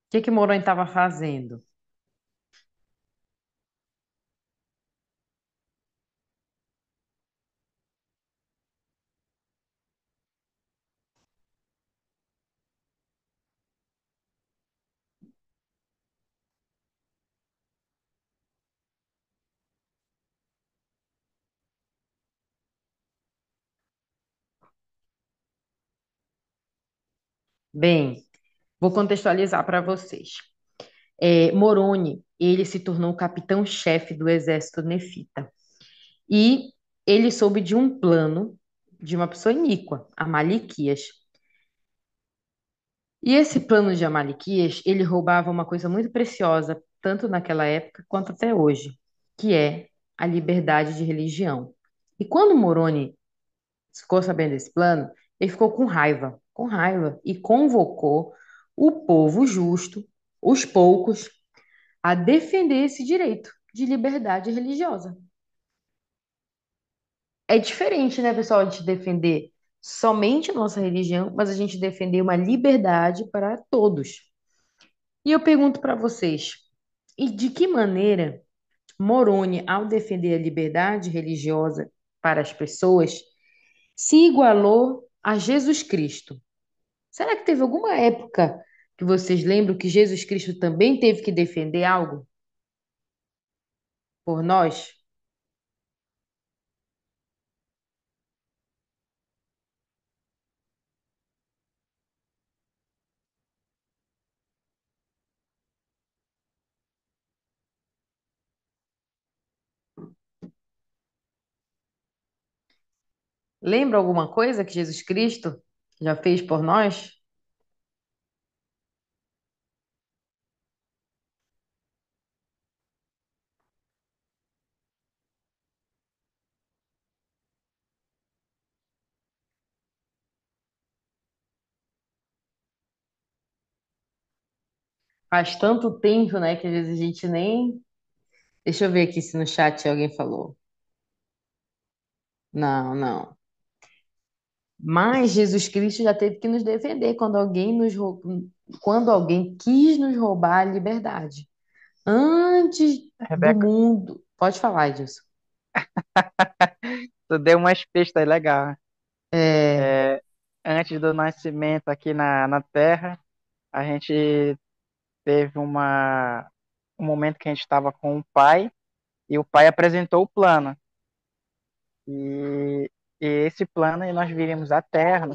O que que Moroni estava fazendo? Bem, vou contextualizar para vocês. Moroni, ele se tornou o capitão-chefe do exército nefita. E ele soube de um plano de uma pessoa iníqua, Amaliquias. E esse plano de Amaliquias, ele roubava uma coisa muito preciosa, tanto naquela época quanto até hoje, que é a liberdade de religião. E quando Moroni ficou sabendo desse plano, ele ficou com raiva, e convocou o povo justo, os poucos, a defender esse direito de liberdade religiosa. É diferente, né, pessoal, a gente defender somente a nossa religião, mas a gente defender uma liberdade para todos. E eu pergunto para vocês, e de que maneira Moroni, ao defender a liberdade religiosa para as pessoas, se igualou a Jesus Cristo? Será que teve alguma época que vocês lembram que Jesus Cristo também teve que defender algo por nós? Lembra alguma coisa que Jesus Cristo já fez por nós? Faz tanto tempo, né, que às vezes a gente nem. Deixa eu ver aqui se no chat alguém falou. Não, não. Mas Jesus Cristo já teve que nos defender quando alguém quis nos roubar a liberdade. Antes do Rebeca, mundo. Pode falar, Edilson. tu deu umas pistas legais. É, É, antes do nascimento aqui na Terra, a gente teve um momento que a gente estava com o pai e o pai apresentou o plano. E, e esse plano aí nós viríamos à Terra,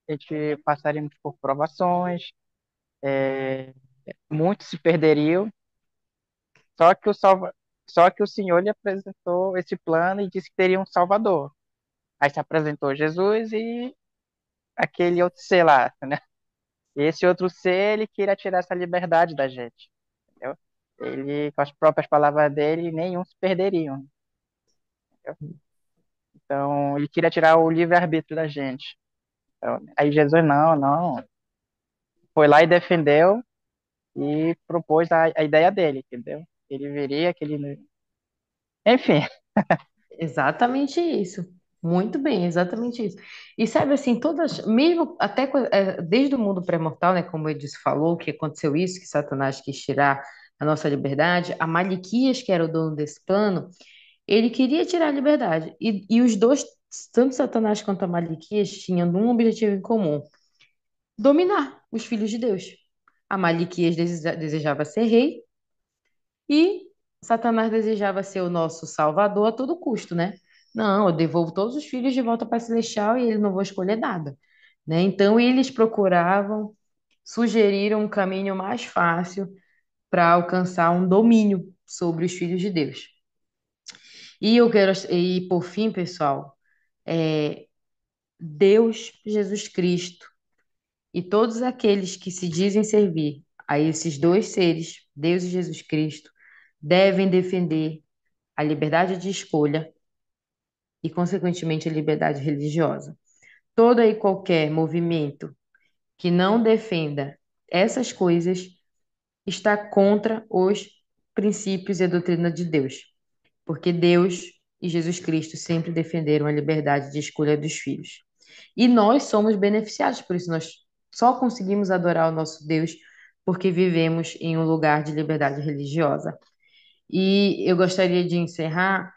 a gente passaríamos por provações, muitos se perderiam, só que só que o Senhor lhe apresentou esse plano e disse que teria um Salvador. Aí se apresentou Jesus e aquele outro ser lá, né? E esse outro ser, ele queria tirar essa liberdade da gente, entendeu? Ele, com as próprias palavras dele, nenhum se perderiam, entendeu? Então, ele queria tirar o livre-arbítrio da gente. Então, aí Jesus, não, foi lá e defendeu e propôs a ideia dele, entendeu? Ele viria, que ele... Enfim, exatamente isso. Muito bem, exatamente isso. E sabe assim, todas, mesmo até desde o mundo pré-mortal, né, como o Edson falou, que aconteceu isso, que Satanás quis tirar a nossa liberdade, a Maliquias, que era o dono desse plano, ele queria tirar a liberdade. E os dois, tanto Satanás quanto a Maliquias, tinham um objetivo em comum: dominar os filhos de Deus. A Maliquias desejava ser rei e Satanás desejava ser o nosso salvador a todo custo, né? Não, eu devolvo todos os filhos de volta para a Celestial e ele não vou escolher nada, né? Então eles procuravam, sugeriram um caminho mais fácil para alcançar um domínio sobre os filhos de Deus. E por fim, pessoal, é, Deus, Jesus Cristo e todos aqueles que se dizem servir a esses dois seres, Deus e Jesus Cristo, devem defender a liberdade de escolha e, consequentemente, a liberdade religiosa. Todo e qualquer movimento que não defenda essas coisas está contra os princípios e a doutrina de Deus, porque Deus e Jesus Cristo sempre defenderam a liberdade de escolha dos filhos. E nós somos beneficiados por isso, nós só conseguimos adorar o nosso Deus porque vivemos em um lugar de liberdade religiosa. E eu gostaria de encerrar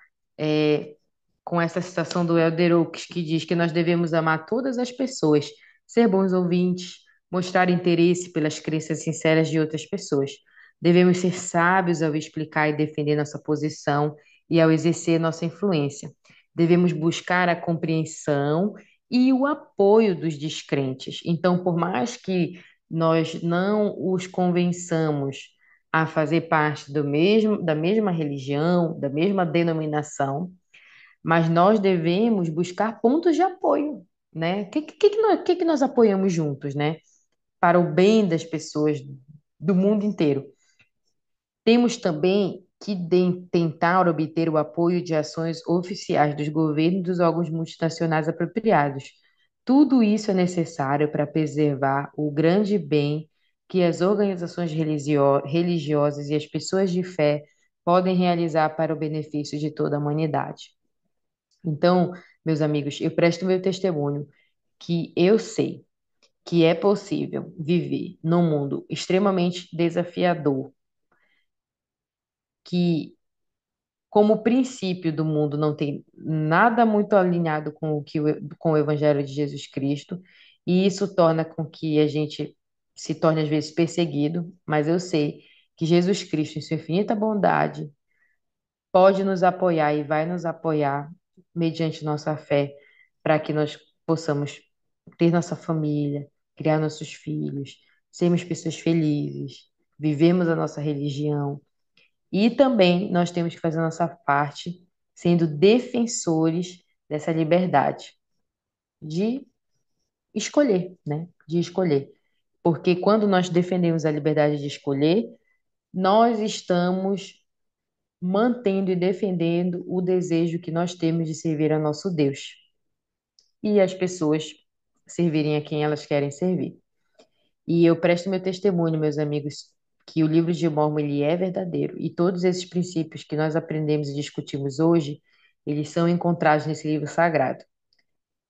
com essa citação do Elder Oaks, que diz que nós devemos amar todas as pessoas, ser bons ouvintes, mostrar interesse pelas crenças sinceras de outras pessoas. Devemos ser sábios ao explicar e defender nossa posição e ao exercer nossa influência. Devemos buscar a compreensão e o apoio dos descrentes. Então, por mais que nós não os convençamos a fazer parte da mesma religião, da mesma denominação, mas nós devemos buscar pontos de apoio, né? O que nós apoiamos juntos, né? Para o bem das pessoas do mundo inteiro. Temos também que tentar obter o apoio de ações oficiais dos governos e dos órgãos multinacionais apropriados. Tudo isso é necessário para preservar o grande bem que as organizações religiosas e as pessoas de fé podem realizar para o benefício de toda a humanidade. Então, meus amigos, eu presto meu testemunho que eu sei que é possível viver num mundo extremamente desafiador, que como princípio do mundo não tem nada muito alinhado com o Evangelho de Jesus Cristo, e isso torna com que a gente se torne às vezes perseguido, mas eu sei que Jesus Cristo, em sua infinita bondade, pode nos apoiar e vai nos apoiar mediante nossa fé, para que nós possamos ter nossa família, criar nossos filhos, sermos pessoas felizes, vivemos a nossa religião. E também nós temos que fazer a nossa parte, sendo defensores dessa liberdade de escolher, né? De escolher. Porque quando nós defendemos a liberdade de escolher, nós estamos mantendo e defendendo o desejo que nós temos de servir a nosso Deus e as pessoas servirem a quem elas querem servir. E eu presto meu testemunho, meus amigos, que o livro de Mórmon ele é verdadeiro e todos esses princípios que nós aprendemos e discutimos hoje, eles são encontrados nesse livro sagrado.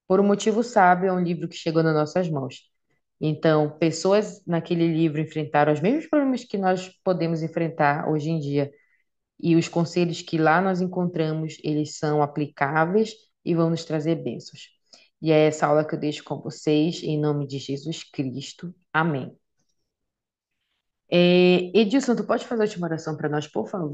Por um motivo sábio, é um livro que chegou nas nossas mãos. Então, pessoas naquele livro enfrentaram os mesmos problemas que nós podemos enfrentar hoje em dia, e os conselhos que lá nós encontramos, eles são aplicáveis e vão nos trazer bênçãos. E é essa aula que eu deixo com vocês, em nome de Jesus Cristo. Amém. Edilson, tu pode fazer a última oração para nós, por favor?